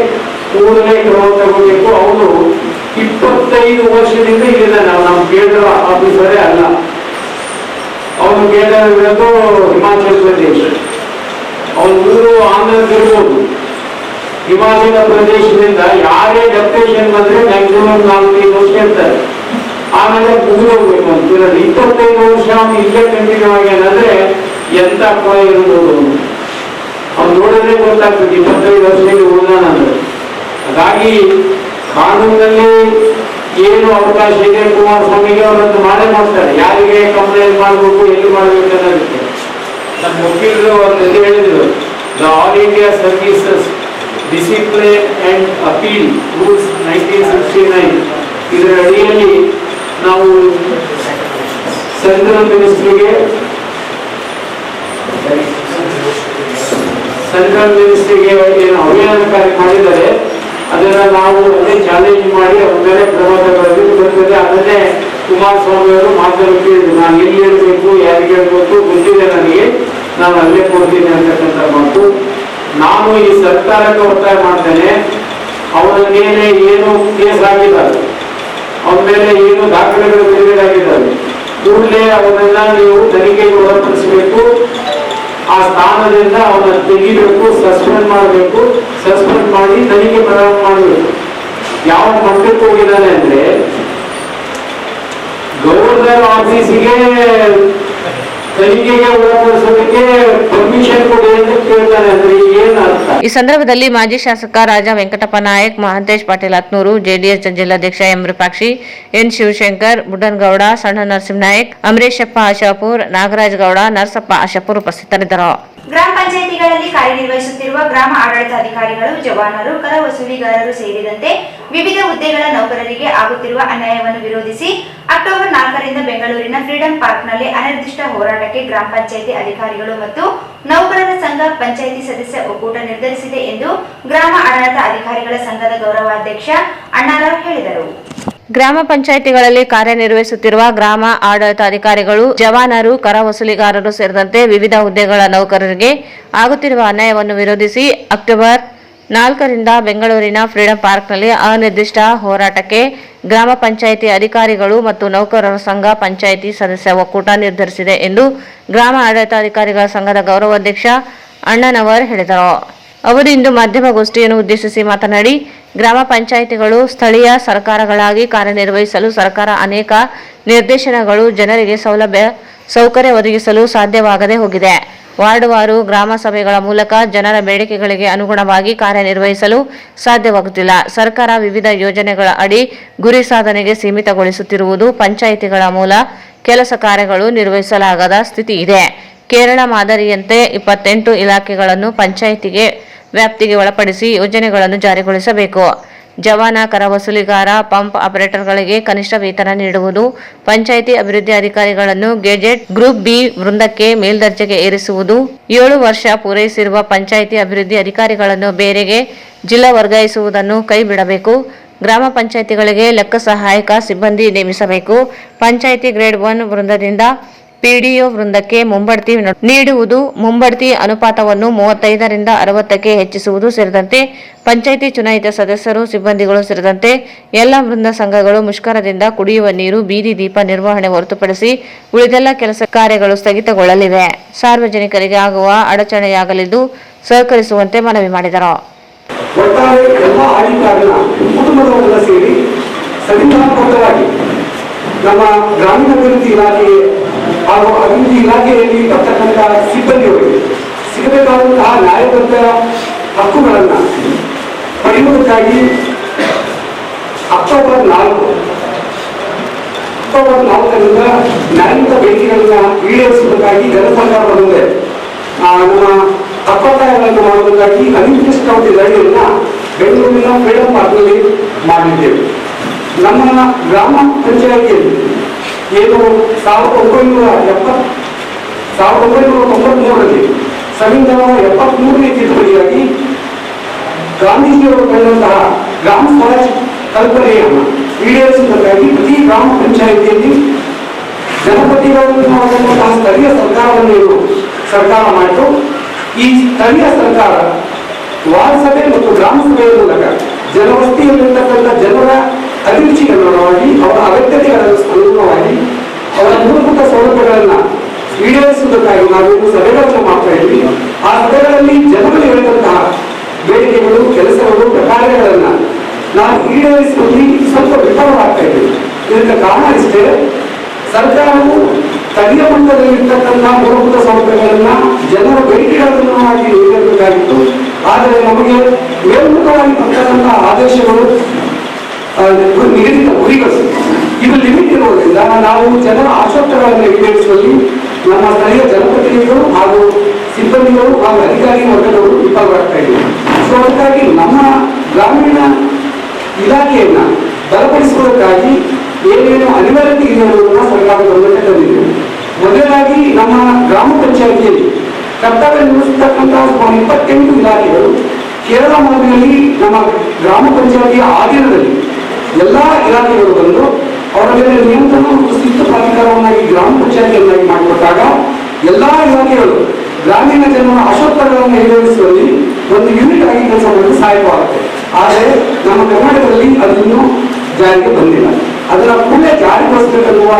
ಕೂಡಲೇ ಕ್ರಮ ತಗೋಬೇಕು. ಅವನು 25 ವರ್ಷದಿಂದ ಇಲ್ಲಿದ್ದಾನೆ. ನಾವು ನಮ್ಮ ಕೇಂದ್ರ ಆಫೀಸರೇ ಅಲ್ಲ. ಅವನು ಕೇಂದ್ರ ಇರೋದು ಹಿಮಾಚಲ ಪ್ರದೇಶ, ಅವನ ಊರು ಆಂಧ್ರದಿರ್ಬೋದು. ಹಿಮಾಚಲ ಪ್ರದೇಶದಿಂದ ಯಾರೇ ಡೆಪ್ಯುಟೇಷನ್ ಬಂದ್ರೆ ಮ್ಯಾಕ್ಸಿಮಮ್ 4-5 ವರ್ಷ ಇರ್ತಾರೆ, ಆಮೇಲೆ ಮುಗಿದು ಹೋಗ್ಬೇಕು ಅಂತಿರೋದು. 25 ವರ್ಷ ಅವನು ಇಲ್ಲೇ ಕಂಟಿನ್ಯೂ ಆಗ್ಯಾನಂದ್ರೆ ಎಂತ ಅಪಾಯ ಇರ್ಬೋದು. ಅವ್ನು ನೋಡಿದ್ರೆ ಗೊತ್ತಾಗ್ತದೆ 25 ವರ್ಷದಲ್ಲಿ ಉಳಿದಾನ ಅಂದ್ರೆ. ಹಾಗಾಗಿ ಕಾನೂನಲ್ಲಿ ಏನು ಅವಕಾಶ ಇದೆ ಕುಮಾರಸ್ವಾಮಿಗೆ ಅವರನ್ನು ಮಾಡೇ ಮಾಡ್ತಾರೆ. ಯಾರಿಗೆ ಕಂಪ್ಲೇಂಟ್ ಮಾಡಬೇಕು, ಎಲ್ಲಿ ಮಾಡಬೇಕು ಅನ್ನೋದಕ್ಕೆ ನಮ್ಮ ವಕೀಲರು ಅವ್ರದ್ದು ಹೇಳಿದ್ರು, the all India services discipline and appeal rules 1969 ಇದರ ಅಡಿಯಲ್ಲಿ ನಾವು ಸೆಂಟ್ರಲ್ ಮಿನಿಸ್ಟ್ರಿಗೆ ಏನು ಅಭಿಯಾನಕಾರಿ ಮಾಡಿದ್ದಾರೆ ಅದನ್ನ ನಾವು ಅದೇ ಚಾಲೆಂಜ್ ಮಾಡಿ ಅವ್ರ ಮೇಲೆ ಕ್ರಮ ತಗೊಳ್ಳೋದಕ್ಕೆ ಬರ್ತದೆ. ಅದನ್ನೇ ಕುಮಾರಸ್ವಾಮಿ ಅವರು ಮಾತಾಡೋಕೆ ನಾನು ಎಲ್ಲಿ ಹೇಳ್ಬೇಕು, ಯಾರಿಗೆ ಹೇಳ್ಬೇಕು ಗೊತ್ತಿದೆ ನನಗೆ, ನಾನು ಅಲ್ಲೇ ಕೊಡ್ತೀನಿ ಅಂತಕ್ಕಂಥ ಮಾತು. ನಾನು ಈ ಸರ್ಕಾರಕ್ಕೆ ಒತ್ತಾಯ ಮಾಡ್ತೇನೆ, ಅವರ ಮೇಲೆ ಏನು ಕೇಸ್ ಆಗಿದ್ದಾರೆ, ಅವನ ಮೇಲೆ ಏನು ದಾಖಲೆಗಳು ಬಿಡುಗಡೆಯಾಗಿದ್ದಾವೆ, ಕೂಡಲೇ ಅವರನ್ನ ನೀವು ತನಿಖೆಗೆ ಒಳಪಡಿಸಬೇಕು. ಆ ಸ್ಥಾನದಿಂದ ಅವನ್ನ ತೆಗಿಬೇಕು, ಸಸ್ಪೆಂಡ್ ಮಾಡಬೇಕು. ಸಸ್ಪೆಂಡ್ ಮಾಡಿ ತನಿಖೆ ಪ್ರಾರಂಭ ಮಾಡಬೇಕು. ಯಾವ ಮಟ್ಟಕ್ಕೆ ಹೋಗಿದ್ದಾನೆ ಅಂದ್ರೆ ಗವರ್ನರ್ ಆಫೀಸಿಗೆ ತನಿಖೆಗೆ ಒಳಪಡಿಸೋದಕ್ಕೆ ಪರ್ಮಿಷನ್ ಕೊಡಿ ಅಂತ ಕೇಳ್ತಾನೆ. ಅಂದ್ರೆ ಏನ್ ಅರ್ಥ? ಈ ಸಂದರ್ಭದಲ್ಲಿ ಮಾಜಿ ಶಾಸಕ ರಾಜ ವೆಂಕಟಪ್ಪ ನಾಯಕ್, ಮಹಾಂತೇಶ್ ಪಾಟೀಲ್ ಹತ್ನೂರು, ಜೆಡಿಎಸ್ ಜಿಲ್ಲಾಧ್ಯಕ್ಷ ಎಂ ವಿರೂಪಾಕ್ಷಿ, ಎನ್ ಶಿವಶಂಕರ್, ಬುಡ್ಡನಗೌಡ, ಸಣ್ಣ ನರಸಿಂಹನಾಯಕ್, ಅಮರೇಶಪ್ಪ ಆಶಾಪುರ್, ನಾಗರಾಜ್ ಗೌಡ, ನರಸಪ್ಪ ಆಶಾಪುರ್ ಉಪಸ್ಥಿತರಿದ್ದರು. ಗ್ರಾಮ ಪಂಚಾಯಿತಿಗಳಲ್ಲಿ ಕಾರ್ಯನಿರ್ವಹಿಸುತ್ತಿರುವ ಗ್ರಾಮ ಆಡಳಿತಾಧಿಕಾರಿಗಳು, ಜವಾನರು, ಕರ ವಸೂಲಿಗಾರರು ಸೇರಿದಂತೆ ವಿವಿಧ ಹುದ್ದೆಗಳ ನೌಕರರಿಗೆ ಆಗುತ್ತಿರುವ ಅನ್ಯಾಯವನ್ನು ವಿರೋಧಿಸಿ ಅಕ್ಟೋಬರ್ 4ರಿಂದ ಬೆಂಗಳೂರಿನ ಫ್ರೀಡಂ ಪಾರ್ಕ್ನಲ್ಲಿ ಅನಿರ್ದಿಷ್ಟ ಹೋರಾಟಕ್ಕೆ ಗ್ರಾಮ ಪಂಚಾಯಿತಿ ಅಧಿಕಾರಿಗಳು ಮತ್ತು ನೌಕರರ ಸಂಘ ಪಂಚಾಯಿತಿ ಸದಸ್ಯ ಒಕ್ಕೂಟ ನಿರ್ಧರಿಸಿದೆ ಎಂದು ಗ್ರಾಮ ಆಡಳಿತ ಅಧಿಕಾರಿಗಳ ಸಂಘದ ಗೌರವಾಧ್ಯಕ್ಷ ಅಣ್ಣಾರಾವ್ ಹೇಳಿದರು. ಗ್ರಾಮ ಪಂಚಾಯಿತಿಗಳಲ್ಲಿ ಕಾರ್ಯನಿರ್ವಹಿಸುತ್ತಿರುವ ಗ್ರಾಮ ಆಡಳಿತಾಧಿಕಾರಿಗಳು, ಜವಾನರು, ಕರ ವಸೂಲಿಗಾರರು ಸೇರಿದಂತೆ ವಿವಿಧ ಹುದ್ದೆಗಳ ನೌಕರರಿಗೆ ಆಗುತ್ತಿರುವ ಅನ್ಯಾಯವನ್ನು ವಿರೋಧಿಸಿ ಅಕ್ಟೋಬರ್ 4ರಿಂದ ಬೆಂಗಳೂರಿನ ಫ್ರೀಡಂ ಪಾರ್ಕ್ನಲ್ಲಿ ಅನಿರ್ದಿಷ್ಟ ಹೋರಾಟಕ್ಕೆ ಗ್ರಾಮ ಪಂಚಾಯಿತಿ ಅಧಿಕಾರಿಗಳು ಮತ್ತು ನೌಕರರ ಸಂಘ ಪಂಚಾಯಿತಿ ಸದಸ್ಯ ಒಕ್ಕೂಟ ನಿರ್ಧರಿಸಿದೆ ಎಂದು ಗ್ರಾಮ ಆಡಳಿತಾಧಿಕಾರಿಗಳ ಸಂಘದ ಗೌರವಾಧ್ಯಕ್ಷ ಅಣ್ಣನವರ್ ಹೇಳಿದರು. ಅವರು ಇಂದು ಮಾಧ್ಯಮಗೋಷ್ಠಿಯನ್ನು ಉದ್ದೇಶಿಸಿ ಮಾತನಾಡಿ, ಗ್ರಾಮ ಪಂಚಾಯಿತಿಗಳು ಸ್ಥಳೀಯ ಸರ್ಕಾರಗಳಾಗಿ ಕಾರ್ಯನಿರ್ವಹಿಸಲು ಸರ್ಕಾರ ಅನೇಕ ನಿರ್ದೇಶನಗಳು ಜನರಿಗೆ ಸೌಕರ್ಯ ಒದಗಿಸಲು ಸಾಧ್ಯವಾಗದೆ ಹೋಗಿದೆ. ವಾರ್ಡ್ವಾರು ಗ್ರಾಮ ಸಭೆಗಳ ಮೂಲಕ ಜನರ ಬೇಡಿಕೆಗಳಿಗೆ ಅನುಗುಣವಾಗಿ ಕಾರ್ಯನಿರ್ವಹಿಸಲು ಸಾಧ್ಯವಾಗುತ್ತಿಲ್ಲ. ಸರ್ಕಾರ ವಿವಿಧ ಯೋಜನೆಗಳ ಅಡಿ ಗುರಿ ಸಾಧನೆಗೆ ಸೀಮಿತಗೊಳಿಸುತ್ತಿರುವುದು ಪಂಚಾಯಿತಿಗಳ ಮೂಲ ಕೆಲಸ ಕಾರ್ಯಗಳು ನಿರ್ವಹಿಸಲಾಗದ ಸ್ಥಿತಿ ಇದೆ. ಕೇರಳ ಮಾದರಿಯಂತೆ 28 ಇಲಾಖೆಗಳನ್ನು ಪಂಚಾಯಿತಿಗೆ ವ್ಯಾಪ್ತಿಗೆ ಒಳಪಡಿಸಿ ಯೋಜನೆಗಳನ್ನು ಜಾರಿಗೊಳಿಸಬೇಕು. ಜವಾನ, ಕರ ವಸೂಲಿಗಾರ, ಪಂಪ್ ಆಪರೇಟರ್ಗಳಿಗೆ ಕನಿಷ್ಠ ವೇತನ ನೀಡುವುದು, ಪಂಚಾಯಿತಿ ಅಭಿವೃದ್ಧಿ ಅಧಿಕಾರಿಗಳನ್ನು ಗೆಜೆಟ್ ಗ್ರೂಪ್ ಬಿ ವೃಂದಕ್ಕೆ ಮೇಲ್ದರ್ಜೆಗೆ ಏರಿಸುವುದು, 7 ವರ್ಷ ಪೂರೈಸಿರುವ ಪಂಚಾಯಿತಿ ಅಭಿವೃದ್ಧಿ ಅಧಿಕಾರಿಗಳನ್ನು ಬೇರೆಗೆ ಜಿಲ್ಲಾ ವರ್ಗಾಯಿಸುವುದನ್ನು ಕೈಬಿಡಬೇಕು. ಗ್ರಾಮ ಪಂಚಾಯಿತಿಗಳಿಗೆ ಲೆಕ್ಕ ಸಹಾಯಕ ಸಿಬ್ಬಂದಿ ನೇಮಿಸಬೇಕು. ಪಂಚಾಯಿತಿ ಗ್ರೇಡ್ 1 ವೃಂದದಿಂದ ಪಿಡಿಒ ವೃಂದಕ್ಕೆ ಮುಂಬಡ್ತಿ ನೀಡುವುದು, ಮುಂಬಡ್ತಿ ಅನುಪಾತವನ್ನು 35ರಿಂದ 60ಕ್ಕೆ ಹೆಚ್ಚಿಸುವುದು ಸೇರಿದಂತೆ ಪಂಚಾಯಿತಿ ಚುನಾಯಿತ ಸದಸ್ಯರು, ಸಿಬ್ಬಂದಿಗಳು ಸೇರಿದಂತೆ ಎಲ್ಲ ವೃಂದ ಸಂಘಗಳು ಮುಷ್ಕರದಿಂದ ಕುಡಿಯುವ ನೀರು, ಬೀದಿ ದೀಪ ನಿರ್ವಹಣೆ ಹೊರತುಪಡಿಸಿ ಉಳಿದೆಲ್ಲ ಕೆಲಸ ಕಾರ್ಯಗಳು ಸ್ಥಗಿತಗೊಳ್ಳಲಿವೆ. ಸಾರ್ವಜನಿಕರಿಗೆ ಆಗುವ ಅಡಚಣೆಯಾಗಲಿದ್ದು ಸಹಕರಿಸುವಂತೆ ಮನವಿ ಮಾಡಿದರು. ನಮ್ಮ ಗ್ರಾಮೀಣಾಭಿವೃದ್ಧಿ ಇಲಾಖೆ ಹಾಗೂ ಅಭಿವೃದ್ಧಿ ಇಲಾಖೆಯಲ್ಲಿ ಬರ್ತಕ್ಕಂಥ ಸಿಬ್ಬಂದಿಗಳಿಗೆ ಸಿಗಬೇಕಾದಂತಹ ನ್ಯಾಯಬದ್ಧ ಹಕ್ಕುಗಳನ್ನು ಪಡೆಯುವುದಕ್ಕಾಗಿ ಅಕ್ಟೋಬರ್ 4ರಿಂದ ನ್ಯಾಯಯುತ ಬೇಡಿಕೆಗಳನ್ನ ಈಡೇರಿಸುವುದಕ್ಕಾಗಿ ಜನಸಂಘದ ಮುಂದೆ ನಮ್ಮ ಒತ್ತಾಯಗಳನ್ನು ಮಾಡುವುದಕ್ಕಾಗಿ ಅನಿರ್ದಿಷ್ಟಾವಧಿ ಧರಣಿಯನ್ನ ಬೆಂಗಳೂರಿನ ಫ್ರೀಡಂ ಪಾರ್ಕ್ನಲ್ಲಿ ಮಾಡಿದ್ದೇವೆ. ನಮ್ಮ ಗ್ರಾಮ ಪಂಚಾಯಿತಿಯಲ್ಲಿ ಏನು 1993ರಲ್ಲಿ ಸಂವಿಧಾನದ 73ನೇ ತಿದ್ದುಪಡಿಯಾಗಿ ಗಾಂಧೀಜಿಯವರು ಕಂಡಂತಹ ಗ್ರಾಮ ಸ್ವರಾಜ್ ಕಲ್ಪನೆಯನ್ನು ಈಡೇರಿಸುವುದಕ್ಕಾಗಿ ಪ್ರತಿ ಗ್ರಾಮ ಪಂಚಾಯಿತಿಯಲ್ಲಿ ಜನಪ್ರತಿನಿಧಿಗಳನ್ನು ಮಾಡುವಂತಹ ಸ್ಥಳೀಯ ಸರ್ಕಾರವನ್ನು ಸರ್ಕಾರ ಮಾಡಿತು. ಈ ಸ್ಥಳೀಯ ಸರ್ಕಾರ ವಾರ್ಡ್ ಸಭೆ ಮತ್ತು ಗ್ರಾಮ ಸಭೆಯ ಮೂಲಕ ಜನವಸತಿಯಲ್ಲಿರ್ತಕ್ಕಂಥ ಜನರ ಅಭಿರುಚಿಗೆ ಅನುಗುಣವಾಗಿ, ಅವರ ಅಗತ್ಯತೆಗಳನ್ನು ಅನುಗುಣವಾಗಿ ಅವರ ಮೂಲಭೂತ ಸೌಲಭ್ಯಗಳನ್ನು ಈಡೇರಿಸುವುದಕ್ಕಾಗಿ ನಾವೇನು ಸಭೆಗಳನ್ನು ಮಾಡ್ತಾ ಇದ್ವಿ. ಆ ಸಭೆಗಳಲ್ಲಿ ಜನಗಳು ಹೇಳಿದಂತಹ ಬೇಡಿಕೆಗಳು, ಕೆಲಸಗಳು, ಕಾರ್ಯಗಳನ್ನ ನಾವು ಈಡೇರಿಸುವಲ್ಲಿ ಸ್ವಲ್ಪ ವಿಫಲವಾಗ್ತಾ ಇದ್ದೀವಿ. ಇದಕ್ಕೆ ಕಾರಣ ಇಷ್ಟೇ, ಸರ್ಕಾರವು ಸ್ಥಳೀಯ ಮಟ್ಟದಲ್ಲಿರ್ತಕ್ಕಂಥ ಮೂಲಭೂತ ಸೌಲಭ್ಯಗಳನ್ನ ಜನರ ಬೇಡಿಕೆಗಳನ್ನಾಗಿ ನೀಡಬೇಕಾಗಿತ್ತು. ಆದರೆ ನಮಗೆ ಮೇಲ್ಮುಖವಾಗಿ ಬರ್ತಕ್ಕಂಥ ಆದೇಶಗಳು, ನಿಗದಿತ ಗುರಿಗಳು ಇವು ಲಿಮಿಟ್ ಇರುವುದರಿಂದ ನಾವು ಜನರ ಆಶೋತ್ತರಗಳನ್ನು ಈಡೇರಿಸುವಲ್ಲಿ ನಮ್ಮ ಸ್ಥಳೀಯ ಜನಪ್ರತಿನಿಧಿಗಳು ಹಾಗೂ ಸಿಬ್ಬಂದಿಗಳು ಹಾಗೂ ಅಧಿಕಾರಿ ವರ್ಗದವರು ವಿಫಲವಾಗ್ತಾ ಇದ್ದೀವಿ. ಸೊ ಅದಕ್ಕಾಗಿ ನಮ್ಮ ಗ್ರಾಮೀಣ ಇಲಾಖೆಯನ್ನ ಬಲಪಡಿಸುವುದಕ್ಕಾಗಿ ಏನೇನು ಅನಿವಾರ್ಯತೆ ಇದೆ ಅನ್ನೋದನ್ನ ಸರ್ಕಾರದ ಗಮನಕ್ಕೆ ತಂದಿದೆ. ಮೊದಲಾಗಿ ನಮ್ಮ ಗ್ರಾಮ ಪಂಚಾಯಿತಿಯಲ್ಲಿ ಕರ್ತವ್ಯ ನಿರ್ವಹಿಸತಕ್ಕಂಥ ಸುಮಾರು 28 ಇಲಾಖೆಗಳು ಕೇರಳ ಮಾದರಿಯಲ್ಲಿ ನಮ್ಮ ಗ್ರಾಮ ಪಂಚಾಯಿತಿಯ ಆಧೀನದಲ್ಲಿ ಎಲ್ಲಾ ಇಲಾಖೆಗಳು ಬಂದು ಅವರ ಮೇಲೆ ನಿಯಂತ್ರಣ ಮತ್ತು ಶಿಸ್ತು ಪ್ರಾಧಿಕಾರವನ್ನಾಗಿ ಗ್ರಾಮ ಪಂಚಾಯಿತಿಯನ್ನಾಗಿ ಮಾಡಿಕೊಟ್ಟಾಗ ಎಲ್ಲಾ ಇಲಾಖೆಗಳು ಗ್ರಾಮೀಣ ಜನರ ಆಶೋತ್ತರಗಳನ್ನು ಈಡೇರಿಸುವಲ್ಲಿ ಒಂದು ಯೂನಿಟ್ ಆಗಿ ಕೆಲಸ ಮಾಡಲು ಸಹಾಯಕವಾಗುತ್ತೆ. ಆದರೆ ನಮ್ಮ ಕರ್ನಾಟಕದಲ್ಲಿ ಅದು ಇನ್ನೂ ಜಾರಿಗೆ ಬಂದಿಲ್ಲ. ಅದರ ಕೂಡಲೇ ಜಾರಿಗೊಳಿಸಬೇಕೆನ್ನುವ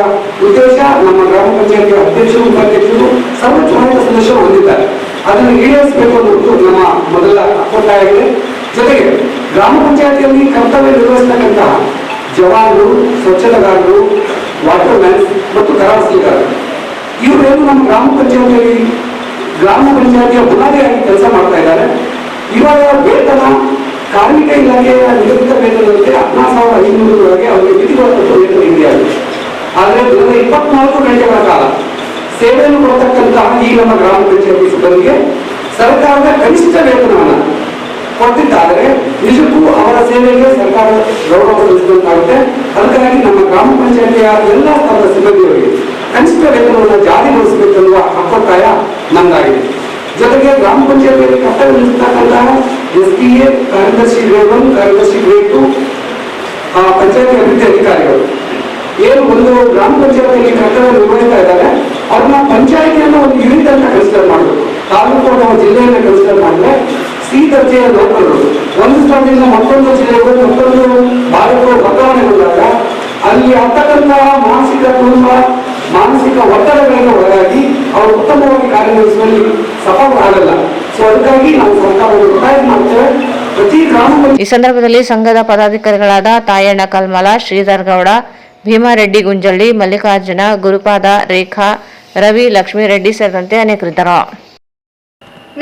ಉದ್ದೇಶ ನಮ್ಮ ಗ್ರಾಮ ಪಂಚಾಯಿತಿಯ ಅಧ್ಯಕ್ಷರು, ಉಪಾಧ್ಯಕ್ಷರು, ಸರ್ವ ಚುನಾಯಿತ ಸದಸ್ಯರು ಹೊಂದಿದ್ದಾರೆ. ಅದನ್ನು ಈಡೇರಿಸಬೇಕು ಅನ್ನೋದು ನಮ್ಮ ಮೊದಲ ಒತ್ತಾಯವಿದೆ. ಜೊತೆಗೆ ಗ್ರಾಮ ಪಂಚಾಯಿತಿಯಲ್ಲಿ ಕರ್ತವ್ಯ ನಿರ್ವಹಿಸತಕ್ಕಂತಹ ಜವಾನರು, ಸ್ವಚ್ಛತೆಗಾರರು, ವಾಟರ್ ಮ್ಯಾನ್ಸ್ ಮತ್ತು ಕರಾವಳಿಗಾರರು ಇವರೇನು ನಮ್ಮ ಗ್ರಾಮ ಪಂಚಾಯಿತಿಯ ಬುನಾದಿಯಾಗಿ ಕೆಲಸ ಮಾಡ್ತಾ ಇದ್ದಾರೆ. ಇವಾಗ ವೇತನ ಕಾರ್ಮಿಕ ಇಲಾಖೆಯ ನಿಗದಿತ ವೇತನದಂತೆ 16,500 ಅವರಿಗೆ ವಿಧಿವತ್ತ ವೇತನ ಇದೆಯಾಗಿದೆ. ಆದರೆ ದಿನದ 24 ಗಂಟೆಗಳ ಕಾಲ ಸೇವೆಯನ್ನು ಕೊಡತಕ್ಕಂತಹ ಈ ನಮ್ಮ ಗ್ರಾಮ ಪಂಚಾಯಿತಿ ಸಿಬ್ಬಂದಿಗೆ ಸರ್ಕಾರದ ಕನಿಷ್ಠ ವೇತನವನ್ನು ಕೊಟ್ಟಿದ್ದಾದರೆ ನಿಜಕ್ಕೂ ಅವರ ಸೇವೆಗೆ ಸರ್ಕಾರ ಗೌರವ ಸಲ್ಲಿಸಿದಂತಾಗುತ್ತೆ. ಅದಕ್ಕಾಗಿ ನಮ್ಮ ಗ್ರಾಮ ಪಂಚಾಯಿತಿಯ ಎಲ್ಲ ಸ್ತರದ ಸಿಬ್ಬಂದಿಯವರಿಗೆ ಕನಿಷ್ಠ ವೇತನವನ್ನು ಜಾರಿಗೊಳಿಸಬೇಕೆನ್ನುವ ಅಭಿಪ್ರಾಯ ನಮ್ಮದಾಗಿದೆ. ಜೊತೆಗೆ ಗ್ರಾಮ ಪಂಚಾಯಿತಿಯಲ್ಲಿ ಕರ್ತವ್ಯ ನಿರ್ವಹಿಸತಕ್ಕಂತಹ SPA, ಕಾರ್ಯದರ್ಶಿ ಗ್ರೇಡ್ 1, ಕಾರ್ಯದರ್ಶಿ ಗ್ರೇಡ್ 2, ಪಂಚಾಯತಿ ಅಭಿವೃದ್ಧಿ ಅಧಿಕಾರಿಗಳು ಏನು ಒಂದು ಗ್ರಾಮ ಪಂಚಾಯತಿಯಲ್ಲಿ ಕರ್ತವ್ಯ ನಿರ್ವಹಿಸ್ತಾ ಇದ್ದಾರೆ, ಅವ್ರನ್ನ ಪಂಚಾಯಿತಿಯನ್ನು ಒಂದು ಯೂನಿಟ್ ಅಂತ ಕನ್ಸಿಡರ್ ಮಾಡಬೇಕು. ತಾಲೂಕು ಅಥವಾ ಜಿಲ್ಲೆಯನ್ನು ಕನ್ಸಿಡರ್ ಮಾಡಿದ್ರೆ ಸಿ ದರ್ಜೆಯ ನೌಕರರು ಒಂದು ಸ್ಥಳದಿಂದ ಮತ್ತೊಂದು ಜಿಲ್ಲೆಗೂ ಮತ್ತೊಂದು ಭಾಗಕ್ಕೂ ವರ್ಗಾವಣೆಗೊಂಡಾಗ ಅಲ್ಲಿ ಆಗ್ತಕ್ಕಂತಹ ಮಾನಸಿಕ ಒತ್ತಡಗಳಿಗೆ ಒಳಗಾಗಿ ಅವರು ಉತ್ತಮವಾಗಿ ಕಾರ್ಯನಿರ್ವಹಿಸುವಲ್ಲಿ ಸಫಲರಾಗಲ್ಲ. ಸೊ ಅದಕ್ಕಾಗಿ ನಾವು ಸರ್ಕಾರವನ್ನು ಒತ್ತಾಯ ಮಾಡ್ತೇವೆ. ಪ್ರತಿ ಗ್ರಾಮ ಈ ಸಂದರ್ಭದಲ್ಲಿ ಸಂಘದ ಪದಾಧಿಕಾರಿಗಳಾದ ತಾಯಣ್ಣ ಕಲ್ಮಲ, ಶ್ರೀಧರ್ ಗೌಡ, ಭೀಮಾರೆಡ್ಡಿ ಗುಂಜಳ್ಳಿ, ಮಲ್ಲಿಕಾರ್ಜುನ, ಗುರುಪಾದ, ರೇಖಾ, ರವಿ, ಲಕ್ಷ್ಮೀರೆಡ್ಡಿ ಸೇರಿದಂತೆ ಅನೇಕರಿದ್ದರು.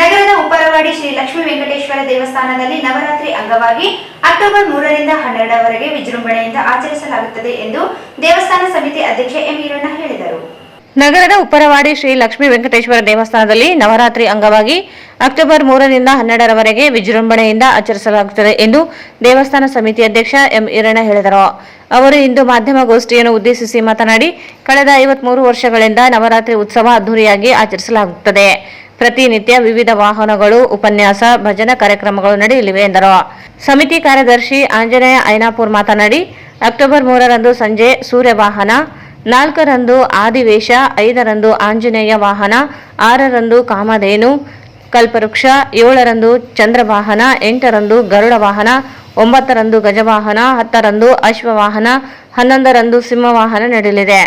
ನಗರದ ಉಪ್ಪರವಾಡಿ ಶ್ರೀ ಲಕ್ಷ್ಮೀ ವೆಂಕಟೇಶ್ವರ ದೇವಸ್ಥಾನದಲ್ಲಿ ನವರಾತ್ರಿ ಅಂಗವಾಗಿ ಅಕ್ಟೋಬರ್ 3ರಿಂದ 12ರವರೆಗೆ ವಿಜೃಂಭಣೆಯಿಂದ ಆಚರಿಸಲಾಗುತ್ತದೆ ಎಂದು ದೇವಸ್ಥಾನ ಸಮಿತಿ ಅಧ್ಯಕ್ಷ ಎಂ ಈರಣ್ಣ ಹೇಳಿದರು. ನಗರದ ಉಪ್ಪರವಾಡಿ ಶ್ರೀ ಲಕ್ಷ್ಮೀ ವೆಂಕಟೇಶ್ವರ ದೇವಸ್ಥಾನದಲ್ಲಿ ನವರಾತ್ರಿ ಅಂಗವಾಗಿ ಅಕ್ಟೋಬರ್ 3ರಿಂದ 12ರವರೆಗೆ ವಿಜೃಂಭಣೆಯಿಂದ ಆಚರಿಸಲಾಗುತ್ತದೆ ಎಂದು ದೇವಸ್ಥಾನ ಸಮಿತಿ ಅಧ್ಯಕ್ಷ ಎಂ ಈರಣ್ಣ ಹೇಳಿದರು. ಅವರು ಇಂದು ಮಾಧ್ಯಮಗೋಷ್ಠಿಯನ್ನು ಉದ್ದೇಶಿಸಿ ಮಾತನಾಡಿ, ಕಳೆದ 53 ವರ್ಷಗಳಿಂದ ನವರಾತ್ರಿ ಉತ್ಸವ ಅದ್ದೂರಿಯಾಗಿ ಆಚರಿಸಲಾಗುತ್ತದೆ. ಪ್ರತಿನಿತ್ಯ ವಿವಿಧ ವಾಹನಗಳು, ಉಪನ್ಯಾಸ, ಭಜನಾ ಕಾರ್ಯಕ್ರಮಗಳು ನಡೆಯಲಿವೆ ಎಂದರು. ಸಮಿತಿ ಕಾರ್ಯದರ್ಶಿ ಆಂಜನೇಯ ಐನಾಪುರ್ ಮಾತನಾಡಿ, ಅಕ್ಟೋಬರ್ 3ರಂದು ಸಂಜೆ ಸೂರ್ಯವಾಹನ, 4ರಂದು ಆದಿವೇಶ, 5ರಂದು ಆಂಜನೇಯ ವಾಹನ, 6ರಂದು ಕಾಮಧೇನು ಕಲ್ಪವೃಕ್ಷ, 7ರಂದು ಚಂದ್ರವಾಹನ, 8ರಂದು ಗರುಡ ವಾಹನ, 9ರಂದು ಗಜವಾಹನ, 10ರಂದು ಅಶ್ವವಾಹನ, 11ರಂದು ಸಿಂಹವಾಹನ ನಡೆಯಲಿದೆ.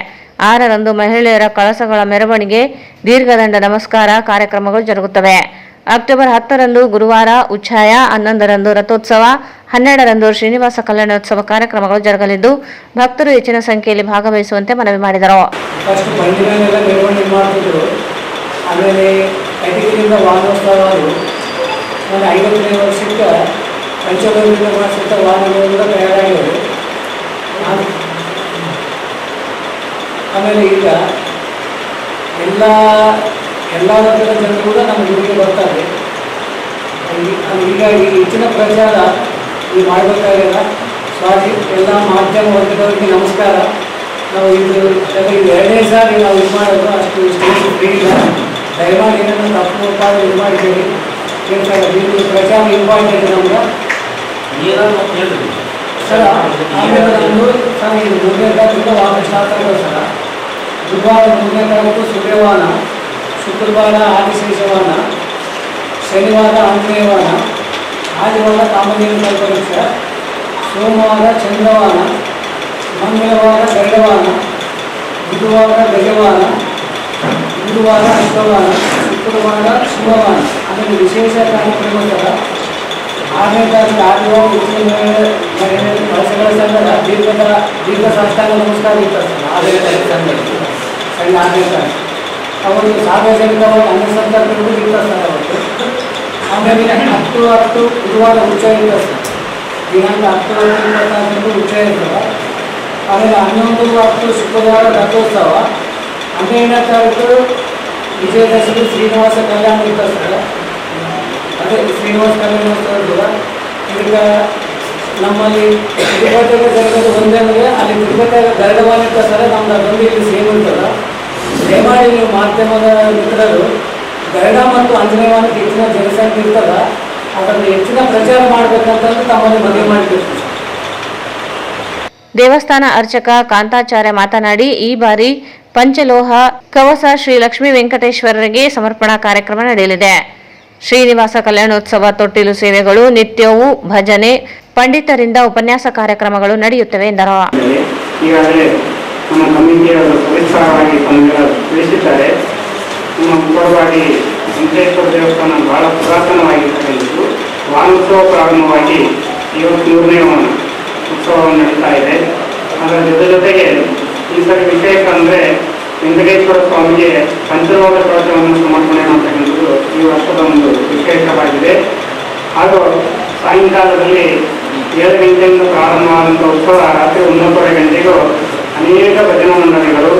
6ರಂದು ಮಹಿಳೆಯರ ಕಳಸಗಳ ಮೆರವಣಿಗೆ, ದೀರ್ಘದಂಡ ನಮಸ್ಕಾರ ಕಾರ್ಯಕ್ರಮಗಳು ಜರುಗುತ್ತವೆ. ಅಕ್ಟೋಬರ್ 10ರಂದು ಗುರುವಾರ ಉಚ್ಛಾಯ, 11ರಂದು ರಥೋತ್ಸವ, 12ರಂದು ಶ್ರೀನಿವಾಸ ಕಲ್ಯಾಣೋತ್ಸವ ಕಾರ್ಯಕ್ರಮಗಳು ಜರುಗಲಿದ್ದು ಭಕ್ತರು ಹೆಚ್ಚಿನ ಸಂಖ್ಯೆಯಲ್ಲಿ ಭಾಗವಹಿಸುವಂತೆ ಮನವಿ ಮಾಡಿದರು. ಆಮೇಲೆ 5ರಿಂದ ವಾಹನೋತ್ಸವ, 50ನೇ ವರ್ಷಕ್ಕೆ ಪಂಚಗೌರಿಯಿಂದ ಮಾಡಿಸಿದ ವಾಹನಗಳಿಂದ ತಯಾರಾಗಿವೆ. ಆಮೇಲೆ ಈಗ ಎಲ್ಲ ವರ್ಗದ ಜನರು ಕೂಡ ನಮ್ಮ ಗುಡಿಗೆ ಬರ್ತಾರೆ. ಹೀಗಾಗಿ ಹೆಚ್ಚಿನ ಪ್ರಚಾರ ನೀವು ಮಾಡಬೇಕಾಗಿಲ್ಲ. ಸ್ವಾಮಿ ಎಲ್ಲ ಮಾಧ್ಯಮ ವರ್ಗದವರಿಗೆ ನಮಸ್ಕಾರ. ನಾವು ಇದು 2ನೇ ಸಾರಿ ನಾವು ಇದು ಮಾಡೋದು, ಅಷ್ಟು ಸ್ಟೇಜ್ ಫ್ರೀ ಇಲ್ಲ. ದಯಮಾಡಿ ಏನನ್ನು ತಪ್ಪು ಒಪ್ಪಾಗಿ ಇದು ಮಾಡಿದ್ದೀವಿ. ಇದು ಪ್ರಚಾರ ಇಂಪಾರ್ಟೆಂಟ್ ನಮ್ಗೆ ಸರ್. ಆಮೇಲೆ ನಮ್ಮದು ಸರ್ ಇದು 3ನೇ ತಾರೀಕು ವಾಹನ ಸ್ಟಾರ್ಟ್ ಆಗೋದು ಸರ್. ಬುಧವಾರ 3ನೇ ತಾರೀಕು ಸೂರ್ಯವಾಹನ, ಶುಕ್ರವಾರ ಆದಿಶೇಷವಾಹನ, ಶನಿವಾರ ಆಂಜನೇಯವಾಹನ, ಆದಿವಾರ ಕಾಮಧೇನು ಕಲ್ಪವೃಕ್ಷ, ಸೋಮವಾರ ಚಂದ್ರವಾನ, ಮಂಗಳವಾರ ಗರುಡವಾನ, ಬುಧವಾರ ಗಜವಾನ, ಗುರುವಾರ ಅಶ್ವವಾನ, ಶುಕ್ರವಾರ ಶಿವವಾನ. ಅದನ್ನು ವಿಶೇಷ ಕಾರ್ಯಕ್ರಮ ಥರ 6ನೇ ತಾರೀಕು ಆದಿವಾರ ಕಳಸಗಳ ಸಂಘದ ದೀರ್ಘ ಸಾಷ್ಟಾಂಗ ನಮಸ್ಕಾರ ಇರ್ತದೆ. 6ನೇ ತಾರೀಕು ಸಣ್ಣ 6ನೇ ತಾರೀಕು ಅವರು ಸಾರ್ವಜನಿಕವಾಗಿ ಅನ್ನಸಂತರ್ಪಣೆಗಳು ಇರ್ತದೆ ಸರ್ ಅವತ್ತು. ಆಮೇಲೆ 10/10 ಬುಧವಾರ ಉಚ್ಚ ಇರ್ತದೆ ಸರ್. ದಿನಾಂಕ 10/10/24 ಉಚ್ಚ ಇರ್ತದೆ. ಆಮೇಲೆ 11/10 ಶುಕ್ರವಾರ ರಥೋತ್ಸವ. 12ನೇ ತಾರೀಕು ವಿಜಯದಶಮಿ ಶ್ರೀನಿವಾಸ ಕಲ್ಯಾಣ ಇರ್ತದೆ ಸರ್. ಅದೇ ಶ್ರೀನಿವಾಸ ಕಲ್ಯಾಣೋತ್ಸವ. ಇದಕ್ಕೆ ನಮ್ಮಲ್ಲಿ ತಿರುಪತಿಯಾಗ ಜರಗೋದು ಒಂದೇ ಅಂದರೆ ಅಲ್ಲಿ ತಿರುಪತಿಯಾಗ ಗರುಡವಾನ ಇರ್ತದೆ ಸರ್. ನಮ್ದು ಅದೊಂದು ಇಲ್ಲಿ ಸೇಮ್ ಇರ್ತದೆ. ದಯಮಾಡಿ ನೀವು ಮಾಧ್ಯಮದ ಮಿತ್ರರು ಗರುಡ ಮತ್ತು ಆಂಜನೇಯವಾನಕ್ಕೆ ಹೆಚ್ಚಿನ ಜನಸಂಖ್ಯೆ ಇರ್ತದ, ಅದನ್ನು ಹೆಚ್ಚಿನ ಪ್ರಚಾರ ಮಾಡಬೇಕಂತಂದು ತಮ್ಮಲ್ಲಿ ಮನವಿ ಮಾಡಿರ್ತೀವಿ. ದೇವಸ್ಥಾನ ಅರ್ಚಕ ಕಾಂತಾಚಾರ್ಯ ಮಾತನಾಡಿ, ಈ ಬಾರಿ ಪಂಚಲೋಹ ಕವಸ ಶ್ರೀ ಲಕ್ಷ್ಮೀ ವೆಂಕಟೇಶ್ವರರಿಗೆ ಸಮರ್ಪಣಾ ಕಾರ್ಯಕ್ರಮ ನಡೆಯಲಿದೆ. ಶ್ರೀನಿವಾಸ ಕಲ್ಯಾಣೋತ್ಸವ, ತೊಟ್ಟಿಲು ಸೇವೆಗಳು, ನಿತ್ಯವೂ ಭಜನೆ, ಪಂಡಿತರಿಂದ ಉಪನ್ಯಾಸ ಕಾರ್ಯಕ್ರಮಗಳು ನಡೆಯುತ್ತವೆ ಎಂದರು. ಈಗಾಗಲೇ ನಮ್ಮ ಕಮಿಟಿಯವರು ಸವಿಸ್ತಾರವಾಗಿ ತಮಗೆಲ್ಲ ತಿಳಿಸಿದ್ದಾರೆ. ನಮ್ಮ ಮುಖ್ಯವಾಗಿ ವೆಂಕಟೇಶ್ವರ ದೇವಸ್ಥಾನ ಬಹಳ ಪುರಾತನವಾಗಿರ್ತಕ್ಕಂಥದ್ದು. ವಾನೋತ್ಸವ ಪ್ರಾರಂಭವಾಗಿ ಇವತ್ತು 3ನೇ ಉತ್ಸವವನ್ನು ನಡೀತಾ ಇದೆ. ಅದರ ಜೊತೆಗೆ ಈ ಸರಿ ವಿಶೇಷ ಅಂದರೆ ವೆಂಕಟೇಶ್ವರ ಸ್ವಾಮಿಗೆ ಪಂಚಲೋಹ ಕವಚವನ್ನು ಸಮರ್ಪಣೆ ಮಾಡ್ತಕ್ಕಂಥದ್ದು ಈ ವರ್ಷದ ಒಂದು ವಿಶೇಷವಾಗಿದೆ. ಹಾಗೂ ಸಾಯಂಕಾಲದಲ್ಲಿ 7 ಗಂಟೆಯಿಂದ ಪ್ರಾರಂಭವಾದಂಥ ಉತ್ಸವ ರಾತ್ರಿ 9:30 ಗಂಟೆಗೂ ಅನೇಕ ಭಜನಾ ಮಂಡಳಿಗಳು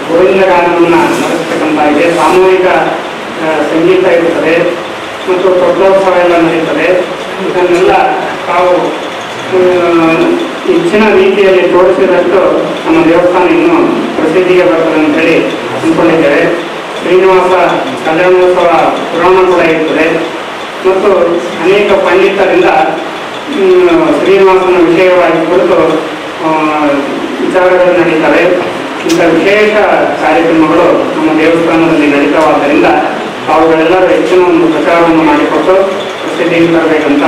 ಗೋವಿಂದ ಗಾನವನ್ನು ನಡೆಸ್ತಕ್ಕಂತಾಗಿದೆ. ಸಾಮೂಹಿಕ ಸಂಗೀತ ಇರುತ್ತದೆ ಮತ್ತು ತೊಟ್ಟೋತ್ಸವ ಎಲ್ಲ ನಡೀತದೆ. ಇದನ್ನೆಲ್ಲ ತಾವು ಹೆಚ್ಚಿನ ರೀತಿಯಲ್ಲಿ ತೋರಿಸಿದಷ್ಟು ನಮ್ಮ ದೇವಸ್ಥಾನ ಇನ್ನೂ ಪ್ರಸಿದ್ಧಿಗೆ ಬರ್ತದೆ ಅಂತೇಳಿ ಅಂದ್ಕೊಂಡಿದ್ದೇವೆ. ಶ್ರೀನಿವಾಸ ಕಲ್ಯಾಣೋತ್ಸವ ಪುರಾಣ ಕೂಡ ಇರ್ತದೆ ಮತ್ತು ಅನೇಕ ಪಂಡಿತರಿಂದ ಶ್ರೀನಿವಾಸನ ವಿಷಯವಾಗಿ ಕುರಿತು ವಿಚಾರಗಳು ನಡೀತವೆ. ಇಂಥ ವಿಶೇಷ ಕಾರ್ಯಕ್ರಮಗಳು ನಮ್ಮ ದೇವಸ್ಥಾನದಲ್ಲಿ ನಡೀತವಾದ್ದರಿಂದ ಅವುಗಳೆಲ್ಲರೂ ಹೆಚ್ಚಿನ ಒಂದು ಪ್ರಚಾರವನ್ನು ಮಾಡಿಕೊಟ್ಟು ಪ್ರಸಿದ್ಧಿಗೆ ತರಬೇಕಂತ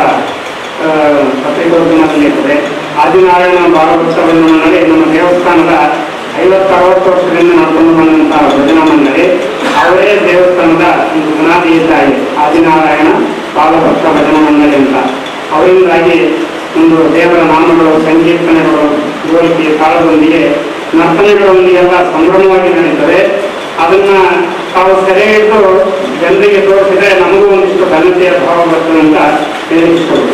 ಪತ್ರಿಕೋದ್ಯಮದಲ್ಲಿ ಇರ್ತದೆ. ಆದಿನಾರಾಯಣ ಭಾಗವತ್ಸವ ಮಂಡಳಿ ನಮ್ಮ ದೇವಸ್ಥಾನದ 50-60 ವರ್ಷದಿಂದ ನಡ್ಕೊಂಡು ಬಂದಂಥ ಭಜನಾ ಮಂಡಳಿ. ಅವರೇ ದೇವಸ್ಥಾನದ ಒಂದು ಬುನಾದಿ ಇದ್ದಾಗಿ ಆದಿನಾರಾಯಣ ಭಾಗವತ ಭಜನಾ ಮಂಡಳಿ ಅಂತ. ಅವರಿಂದಾಗಿ ಒಂದು ದೇವರ ನಾಮಗಳು, ಸಂಕೀರ್ತನೆಗಳು, ಗೋಲಿಕೆ, ತಾಳದೊಂದಿಗೆ ನರ್ತನೆಗಳೊಂದಿಗೆಲ್ಲ ಸಂಭ್ರಮವಾಗಿ ನಡೀತದೆ. ಅದನ್ನು ತಾವು ಸೆರೆ ಹಿಡಿದು ಜನರಿಗೆ ತೋರಿಸಿದ್ರೆ ನಮಗೂ ಒಂದಿಷ್ಟು ಘನತೆಯ ಭಾವ ಬರ್ತದೆ ಅಂತ ಹೇಳಿಸ್ಕೊಳ್ಬೋದು.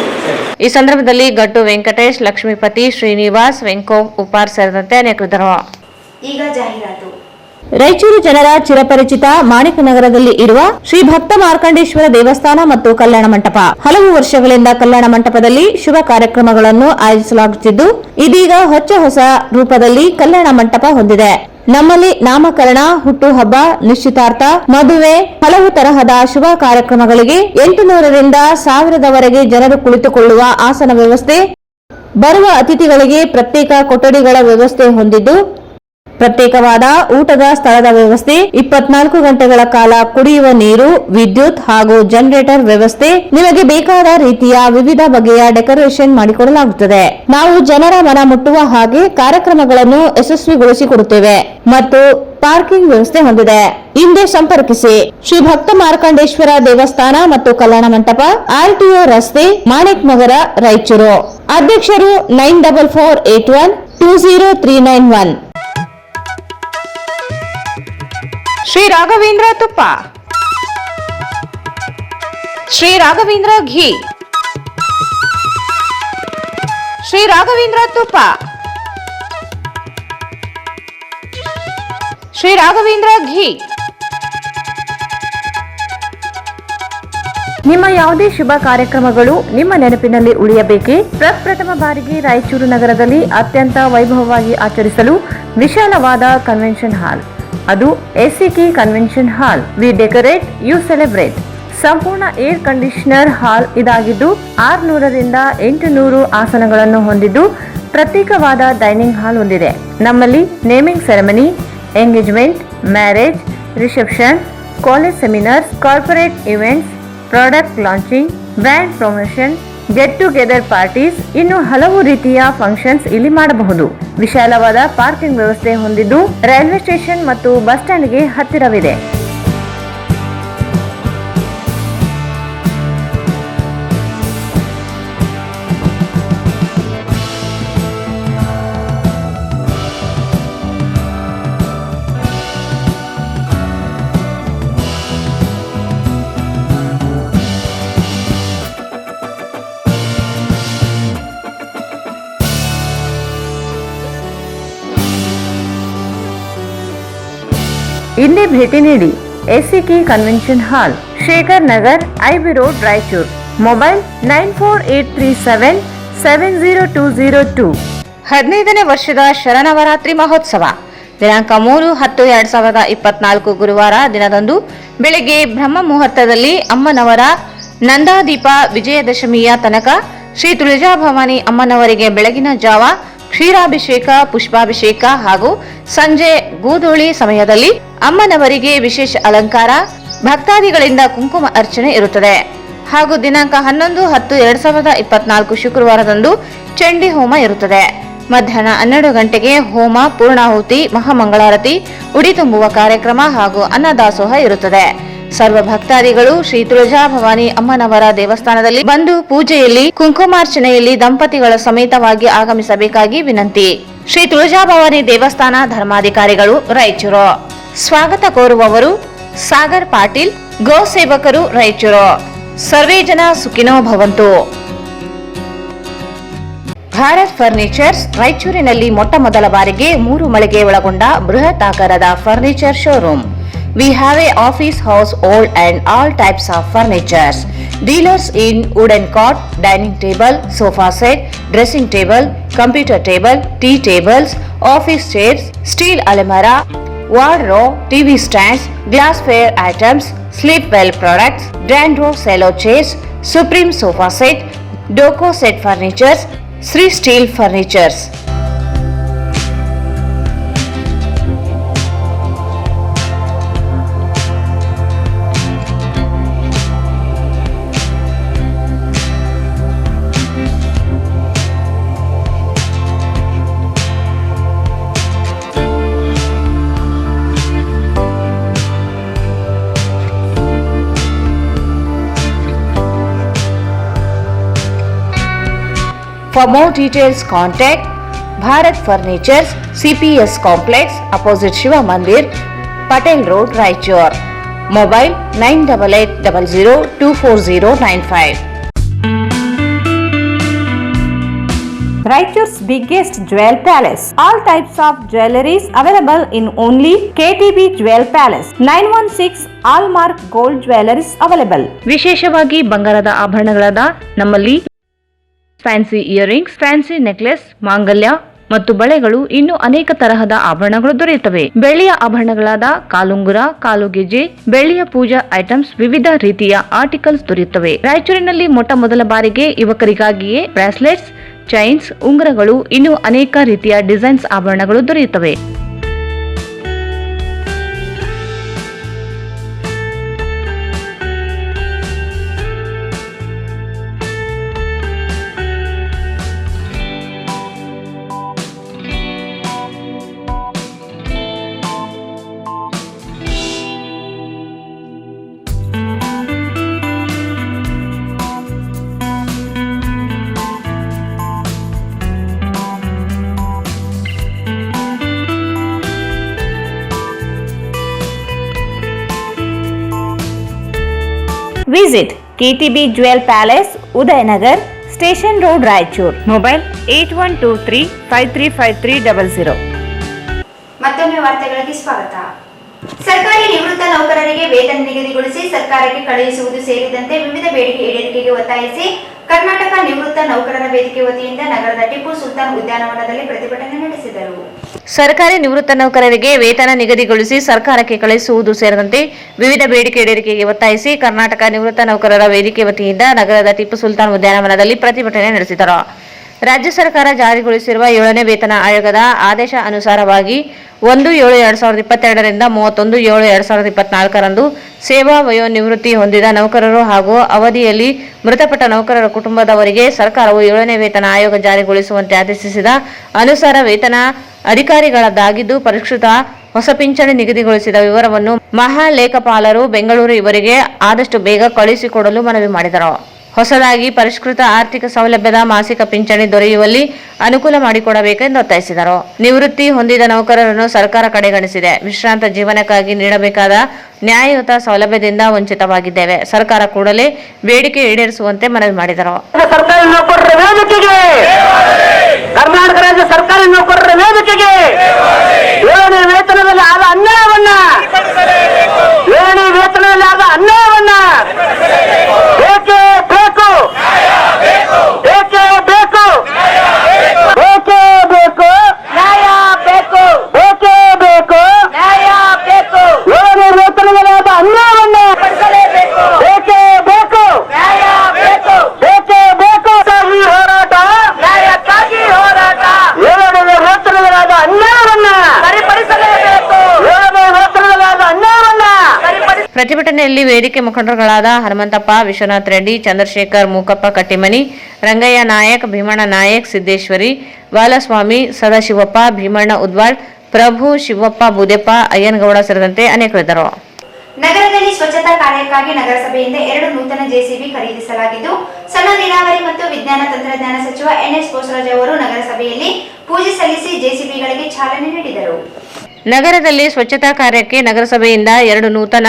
ಈ ಸಂದರ್ಭದಲ್ಲಿ ಗಟ್ಟು ವೆಂಕಟೇಶ್, ಲಕ್ಷ್ಮೀಪತಿ, ಶ್ರೀನಿವಾಸ್, ವೆಂಕೋ, ಉಪಾರ್ ಸೇರಿದಂತೆ ಅನೇಕರಿದ್ದರು. ಈಗ ಜಾಹೀರಾತು. ರಾಯಚೂರು ಜನರ ಚಿರಪರಿಚಿತ ಮಾಣಿಕನಗರದಲ್ಲಿ ಇರುವ ಶ್ರೀ ಭಕ್ತ ಮಾರ್ಕಂಡೇಶ್ವರ ದೇವಸ್ಥಾನ ಮತ್ತು ಕಲ್ಯಾಣ ಮಂಟಪ. ಹಲವು ವರ್ಷಗಳಿಂದ ಕಲ್ಯಾಣ ಮಂಟಪದಲ್ಲಿ ಶುಭ ಕಾರ್ಯಕ್ರಮಗಳನ್ನು ಆಯೋಜಿಸಲಾಗುತ್ತಿದ್ದು, ಇದೀಗ ಹೊಸ ರೂಪದಲ್ಲಿ ಕಲ್ಯಾಣ ಮಂಟಪ ಹೊಂದಿದೆ. ನಮ್ಮಲ್ಲಿ ನಾಮಕರಣ, ಹುಟ್ಟುಹಬ್ಬ, ನಿಶ್ಚಿತಾರ್ಥ, ಮದುವೆ, ಹಲವು ತರಹದ ಶುಭ ಕಾರ್ಯಕ್ರಮಗಳಿಗೆ 800ರಿಂದ 1000ದವರೆಗೆ ಜನರು ಕುಳಿತುಕೊಳ್ಳುವ ಆಸನ ವ್ಯವಸ್ಥೆ, ಬರುವ ಅತಿಥಿಗಳಿಗೆ ಪ್ರತ್ಯೇಕ ಕೊಠಡಿಗಳ ವ್ಯವಸ್ಥೆ ಹೊಂದಿದ್ದು, ಪ್ರತ್ಯೇಕವಾದ ಊಟದ ಸ್ಥಳದ ವ್ಯವಸ್ಥೆ, 24 ಗಂಟೆಗಳ ಕಾಲ ಕುಡಿಯುವ ನೀರು, ವಿದ್ಯುತ್ ಹಾಗೂ ಜನರೇಟರ್ ವ್ಯವಸ್ಥೆ, ನಿಮಗೆ ಬೇಕಾದ ರೀತಿಯ ವಿವಿಧ ಬಗೆಯ ಡೆಕೋರೇಷನ್ ಮಾಡಿಕೊಡಲಾಗುತ್ತದೆ. ನಾವು ಜನರ ಮನ ಮುಟ್ಟುವ ಹಾಗೆ ಕಾರ್ಯಕ್ರಮಗಳನ್ನು ಯಶಸ್ವಿಗೊಳಿಸಿಕೊಡುತ್ತೇವೆ ಮತ್ತು ಪಾರ್ಕಿಂಗ್ ವ್ಯವಸ್ಥೆ ಹೊಂದಿದೆ. ಹಿಂದೆ ಸಂಪರ್ಕಿಸಿ ಶ್ರೀ ಭಕ್ತ ಮಾರ್ಕಂಡೇಶ್ವರ ದೇವಸ್ಥಾನ ಮತ್ತು ಕಲ್ಯಾಣ ಮಂಟಪ, RTO ರಸ್ತೆ, ಮಾಣಿಕ್ ನಗರ, ರಾಯಚೂರು. ಅಧ್ಯಕ್ಷರು 9448120391. ಶ್ರೀ ರಾಘವೇಂದ್ರ ತುಪ್ಪ, ಶ್ರೀ ರಾಘವೇಂದ್ರ ಘೀ, ಶ್ರೀ ರಾಘವೇಂದ್ರ ತುಪ್ಪ, ಶ್ರೀ ರಾಘವೇಂದ್ರ ಘೀ. ನಿಮ್ಮ ಯಾವುದೇ ಶುಭ ಕಾರ್ಯಕ್ರಮಗಳು ನಿಮ್ಮ ನೆನಪಿನಲ್ಲಿ ಉಳಿಯಬೇಕೇ? ಪ್ರಪ್ರಥಮ ಬಾರಿಗೆ ರಾಯಚೂರು ನಗರದಲ್ಲಿ ಅತ್ಯಂತ ವೈಭವವಾಗಿ ಆಚರಿಸಲು ವಿಶಾಲವಾದ ಕನ್ವೆನ್ಷನ್ ಹಾಲ್, ಅದು SCK convention hall. We decorate, you celebrate. ಸಂಪೂರ್ಣ ಏರ್ ಕಂಡೀಷನರ್ ಹಾಲ್ ಇದಾಗಿದ್ದು 600ರಿಂದ 800 ಆಸನಗಳನ್ನು ಹೊಂದಿದ್ದು ಪ್ರತ್ಯೇಕವಾದ ಡೈನಿಂಗ್ ಹಾಲ್ ಹೊಂದಿದೆ. ನಮ್ಮಲ್ಲಿ naming ceremony, engagement, marriage, reception, college seminars, corporate events, product launching, brand promotion, get together parties, ಇನ್ನು ಹಲವು ರೀತಿಯ ಫಂಕ್ಷನ್ಸ್ ಇಲ್ಲಿ ಮಾಡಬಹುದು. ವಿಶಾಲವಾದ ಪಾರ್ಕಿಂಗ್ ವ್ಯವಸ್ಥೆ ಹೊಂದಿದ್ದು ರೈಲ್ವೆ ಸ್ಟೇಷನ್ ಮತ್ತು ಬಸ್ ಸ್ಟ್ಯಾಂಡ್ಗೆ ಹತ್ತಿರವಿದೆ. ಇಲ್ಲಿ ಭೇಟಿ ನೀಡಿ. ACK convention hall, Shekhar Nagar, IB road, Raichur. Mobile 9483770202. 15ನೇ ವರ್ಷದ ಶರನ್ನವರಾತ್ರಿ ಮಹೋತ್ಸವ ದಿನಾಂಕ 3/10/2024 ಗುರುವಾರ ದಿನದಂದು ಬೆಳಗ್ಗೆ ಬ್ರಹ್ಮ ಮುಹೂರ್ತದಲ್ಲಿ ಅಮ್ಮನವರ ನಂದಾದೀಪ, ವಿಜಯದಶಮಿಯ ತನಕ ಶ್ರೀ ತುಳಜಾಭವಾನಿ ಅಮ್ಮನವರಿಗೆ ಬೆಳಗಿನ ಜಾವ ಕ್ಷೀರಾಭಿಷೇಕ, ಪುಷ್ಪಾಭಿಷೇಕ ಹಾಗೂ ಸಂಜೆ ಗೂದೋಳಿ ಸಮಯದಲ್ಲಿ ಅಮ್ಮನವರಿಗೆ ವಿಶೇಷ ಅಲಂಕಾರ, ಭಕ್ತಾದಿಗಳಿಂದ ಕುಂಕುಮ ಅರ್ಚನೆ ಇರುತ್ತದೆ. ಹಾಗೂ ದಿನಾಂಕ 11/10/2024 ಶುಕ್ರವಾರದಂದು ಚಂಡಿ ಹೋಮ ಇರುತ್ತದೆ. ಮಧ್ಯಾಹ್ನ 12 ಗಂಟೆಗೆ ಹೋಮ, ಪೂರ್ಣಾಹುತಿ, ಮಹಾಮಂಗಳಾರತಿ, ಉಡಿ ತುಂಬುವ ಕಾರ್ಯಕ್ರಮ ಹಾಗೂ ಅನ್ನದಾಸೋಹ ಇರುತ್ತದೆ. ಸರ್ವ ಭಕ್ತಾದಿಗಳು ಶ್ರೀ ತುಳಜಾಭವಾನಿ ಅಮ್ಮನವರ ದೇವಸ್ಥಾನದಲ್ಲಿ ಬಂದು ಪೂಜೆಯಲ್ಲಿ, ಕುಂಕುಮಾರ್ಚನೆಯಲ್ಲಿ ದಂಪತಿಗಳ ಸಮೇತವಾಗಿ ಆಗಮಿಸಬೇಕಾಗಿ ವಿನಂತಿ. ಶ್ರೀ ತುಳಜಾಭವಾನಿ ದೇವಸ್ಥಾನ ಧರ್ಮಾಧಿಕಾರಿಗಳು, ರಾಯಚೂರು. ಸ್ವಾಗತ ಕೋರುವವರು ಸಾಗರ್ ಪಾಟೀಲ್, ಗೋ ಸೇವಕರು, ರಾಯಚೂರು. ಸರ್ವೇ ಜನ ಸುಖಿನೋ ಭವಂತು. ಭಾರತ್ ಫರ್ನಿಚರ್ಸ್ ರಾಯಚೂರಿನಲ್ಲಿ ಮೊಟ್ಟ ಮೊದಲ ಬಾರಿಗೆ 3 ಮಳಿಗೆ ಒಳಗೊಂಡ ಬೃಹತ್ ಆಕಾರದ furniture showroom. We have a office house, old and all types of furnitures. Dealers in wooden cot, dining table, sofa set, dressing table, computer table, tea tables, office chairs, steel almirah, wardrobe, TV stands, glassware items, sleepwell products, Dandro cello chairs, Supreme sofa set, Doco set furnitures, Sri Steel furnitures. For more details, contact Bharat Furnitures, CPS Complex, opposite Shiva Mandir, Patel Road, Raichur. Mobile 9880024095. Raichur's biggest jewel palace. All types of jewelries available in only KTB Jewel Palace. 916 Allmark Gold Jewelries available. ವಿಶೇಷವಾಗಿ ಬಂಗಾರದ ಆಭರಣಗಳಾದ ನಮ್ಮಲ್ಲಿ ಫ್ಯಾನ್ಸಿ ಇಯರಿಂಗ್ಸ್, ಫ್ಯಾನ್ಸಿ ನೆಕ್ಲೆಸ್, ಮಾಂಗಲ್ಯ ಮತ್ತು ಬಳೆಗಳು, ಇನ್ನು ಅನೇಕ ತರಹದ ಆಭರಣಗಳು ದೊರೆಯುತ್ತವೆ. ಬೆಳ್ಳಿಯ ಆಭರಣಗಳಾದ ಕಾಲುಂಗುರ, ಕಾಲುಗೆಜೆ, ಬೆಳ್ಳಿಯ ಪೂಜಾ ಐಟಮ್ಸ್, ವಿವಿಧ ರೀತಿಯ ಆರ್ಟಿಕಲ್ಸ್ ದೊರೆಯುತ್ತವೆ. ರಾಯಚೂರಿನಲ್ಲಿ ಮೊಟ್ಟ ಮೊದಲ ಬಾರಿಗೆ ಯುವಕರಿಗಾಗಿಯೇ ಬ್ರಾಸ್ಲೆಟ್ಸ್, ಚೈನ್ಸ್, ಉಂಗುರಗಳು, ಇನ್ನು ಅನೇಕ ರೀತಿಯ ಡಿಸೈನ್ಸ್ ಆಭರಣಗಳು ದೊರೆಯುತ್ತವೆ. Visit KTB Jewel Palace, Udayanagar, Station Road, Raichur. Mobile 8123535300. ಮತ್ತೊಮ್ಮೆ ವಾರ್ತೆಗಳಿಗೆ ಸ್ವಾಗತ. ಸರ್ಕಾರಿ ನಿವೃತ್ತ ನೌಕರರಿಗೆ ವೇತನ ನಿಗದಿಗೊಳಿಸಿ ಸರ್ಕಾರಕ್ಕೆ ಕಳುಹಿಸುವುದು ಸೇರಿದಂತೆ ವಿವಿಧ ಬೇಡಿಕೆ ಈಡೇರಿಕೆಗೆ ಒತ್ತಾಯಿಸಿ ಕರ್ನಾಟಕ ನಿವೃತ್ತ ನೌಕರರ ವೇದಿಕೆ ವತಿಯಿಂದ ನಗರದ ಟಿಪ್ಪು ಸುಲ್ತಾನ್ ಉದ್ಯಾನವನದಲ್ಲಿ ಪ್ರತಿಭಟನೆ ನಡೆಸಿದರು. ಸರ್ಕಾರಿ ನಿವೃತ್ತ ನೌಕರರಿಗೆ ವೇತನ ನಿಗದಿಗೊಳಿಸಿ ಸರ್ಕಾರಕ್ಕೆ ಕಳುಹಿಸುವುದು ಸೇರಿದಂತೆ ವಿವಿಧ ಬೇಡಿಕೆ ಈಡೇರಿಕೆಗೆ ಒತ್ತಾಯಿಸಿ ಕರ್ನಾಟಕ ನಿವೃತ್ತ ನೌಕರರ ವೇದಿಕೆ ವತಿಯಿಂದ ನಗರದ ಟಿಪ್ಪು ಸುಲ್ತಾನ್ ಉದ್ಯಾನವನದಲ್ಲಿ ಪ್ರತಿಭಟನೆ ನಡೆಸಿದರು. ರಾಜ್ಯ ಸರ್ಕಾರ ಜಾರಿಗೊಳಿಸಿರುವ 7ನೇ ವೇತನ ಆಯೋಗದ ಆದೇಶ ಅನುಸಾರವಾಗಿ 1/7/2022ರಿಂದ 31/7/2024ರಂದು ಸೇವಾ ವಯೋನಿವೃತ್ತಿ ಹೊಂದಿದ ನೌಕರರು ಹಾಗೂ ಅವಧಿಯಲ್ಲಿ ಮೃತಪಟ್ಟ ನೌಕರರ ಕುಟುಂಬದವರಿಗೆ ಸರ್ಕಾರವು 7ನೇ ವೇತನ ಆಯೋಗ ಜಾರಿಗೊಳಿಸುವಂತೆ ಆದೇಶಿಸಿದ ಅನುಸಾರ ವೇತನ ಅಧಿಕಾರಿಗಳದ್ದಾಗಿದ್ದು ಪರಿಷ್ಕೃತ ಹೊಸ ಪಿಂಚಣಿ ನಿಗದಿಗೊಳಿಸಿದ ವಿವರವನ್ನು ಮಹಾಲೇಖಪಾಲರು ಬೆಂಗಳೂರು ಇವರಿಗೆ ಆದಷ್ಟು ಬೇಗ ಕಳುಹಿಸಿಕೊಡಲು ಮನವಿ ಮಾಡಿದರು. ಹೊಸದಾಗಿ ಪರಿಷ್ಕೃತ ಆರ್ಥಿಕ ಸೌಲಭ್ಯದ ಮಾಸಿಕ ಪಿಂಚಣಿ ದೊರೆಯುವಲ್ಲಿ ಅನುಕೂಲ ಮಾಡಿಕೊಡಬೇಕೆಂದು ಒತ್ತಾಯಿಸಿದರು. ನಿವೃತ್ತಿ ಹೊಂದಿದ ನೌಕರರನ್ನು ಸರ್ಕಾರ ಕಡೆಗಣಿಸಿದೆ. ವಿಶ್ರಾಂತ ಜೀವನಕ್ಕಾಗಿ ನೀಡಬೇಕಾದ ನ್ಯಾಯಯುತ ಸೌಲಭ್ಯದಿಂದ ವಂಚಿತವಾಗಿದ್ದೇವೆ. ಸರ್ಕಾರ ಕೂಡಲೇ ಬೇಡಿಕೆ ಈಡೇರಿಸುವಂತೆ ಮನವಿ ಮಾಡಿದರು. ಸರ್ಕಾರಿ ನೌಕರರ ವೇದಿಕೆಗೆ, ಕರ್ನಾಟಕ ರಾಜ್ಯ ಸರ್ಕಾರಿ ನೌಕರರ ವೇದಿಕೆಗೆ 7ನೇ ವೇತನದಲ್ಲಿ ಆದ ಅನ್ಯಾಯವನ್ನ, 7ನೇ ವೇತನದಲ್ಲಿ ಆದ ಅನ್ಯಾಯವನ್ನ ಬೇಕೇ ಬೇಕು, ಬೇಕೇ ಬೇಕು, ಬೇಕೇ ಬೇಕು, ನ್ಯಾಯ ಬೇಕು, ಬೇಕೇ ಬೇಕು, ನ್ಯಾಯ ಬೇಕು. 7ನೇ ವೇತನದಲ್ಲಿ ಆದ ಅನ್ಯಾಯವನ್ನ ಬೇಕೇ ಬೇಕು, ನ್ಯಾಯ ಬೇಕು, ಬೇಕೇ ಬೇಕು. ಹೋರಾಟ, ನ್ಯಾಯಕ್ಕಾಗಿ ಹೋರಾಟ. 7ನೇ ವೇತನದಲ್ಲಿ ಆದ ಅನ್ಯಾಯವನ್ನ ಸರಿಪಡಿಸಲೇಬೇಕು, 7ನೇ ವೇತನದಲ್ಲಿ ಆದ ಅನ್ಯಾಯವನ್ನ ಪ್ರತಿಭಟನೆಯಲ್ಲಿ ವೇದಿಕೆ ಮುಖಂಡರುಗಳಾದ ಹನುಮಂತಪ್ಪ, ವಿಶ್ವನಾಥ್ ರೆಡ್ಡಿ, ಚಂದ್ರಶೇಖರ್, ಮೂಕಪ್ಪ ಕಟ್ಟಿಮನಿ, ರಂಗಯ್ಯ ನಾಯಕ್, ಭೀಮಣ್ಣ ನಾಯಕ್, ಸಿದ್ದೇಶ್ವರಿ, ಬಾಲಸ್ವಾಮಿ, ಸದಾಶಿವಪ್ಪ, ಭೀಮಣ್ಣ ಉದ್ವಾಳ್, ಪ್ರಭು, ಶಿವಪ್ಪ, ಬುದೆಪ್ಪ, ಅಯ್ಯನಗೌಡ ಸೇರಿದಂತೆ ಅನೇಕರಿದ್ದರು. ನಗರದಲ್ಲಿ ಸ್ವಚ್ಛತಾ ಕಾರ್ಯಕ್ಕಾಗಿ ನಗರಸಭೆಯಿಂದ 2 ನೂತನ ಜೆಸಿಬಿ ಖರೀದಿಸಲಾಗಿದ್ದು, ಸಣ್ಣ ನೀರಾವರಿ ಮತ್ತು ವಿಜ್ಞಾನ ತಂತ್ರಜ್ಞಾನ ಸಚಿವ ಎನ್ಎಸ್ ಬೋಸರಾಜ್ ಅವರು ನಗರಸಭೆಯಲ್ಲಿ ಪೂಜೆ ಸಲ್ಲಿಸಿ ಜೆಸಿಬಿಗಳಿಗೆ ಚಾಲನೆ ನೀಡಿದರು. ನಗರದಲ್ಲಿ ಸ್ವಚ್ಛತಾ ಕಾರ್ಯಕ್ಕೆ ನಗರಸಭೆಯಿಂದ 2 ನೂತನ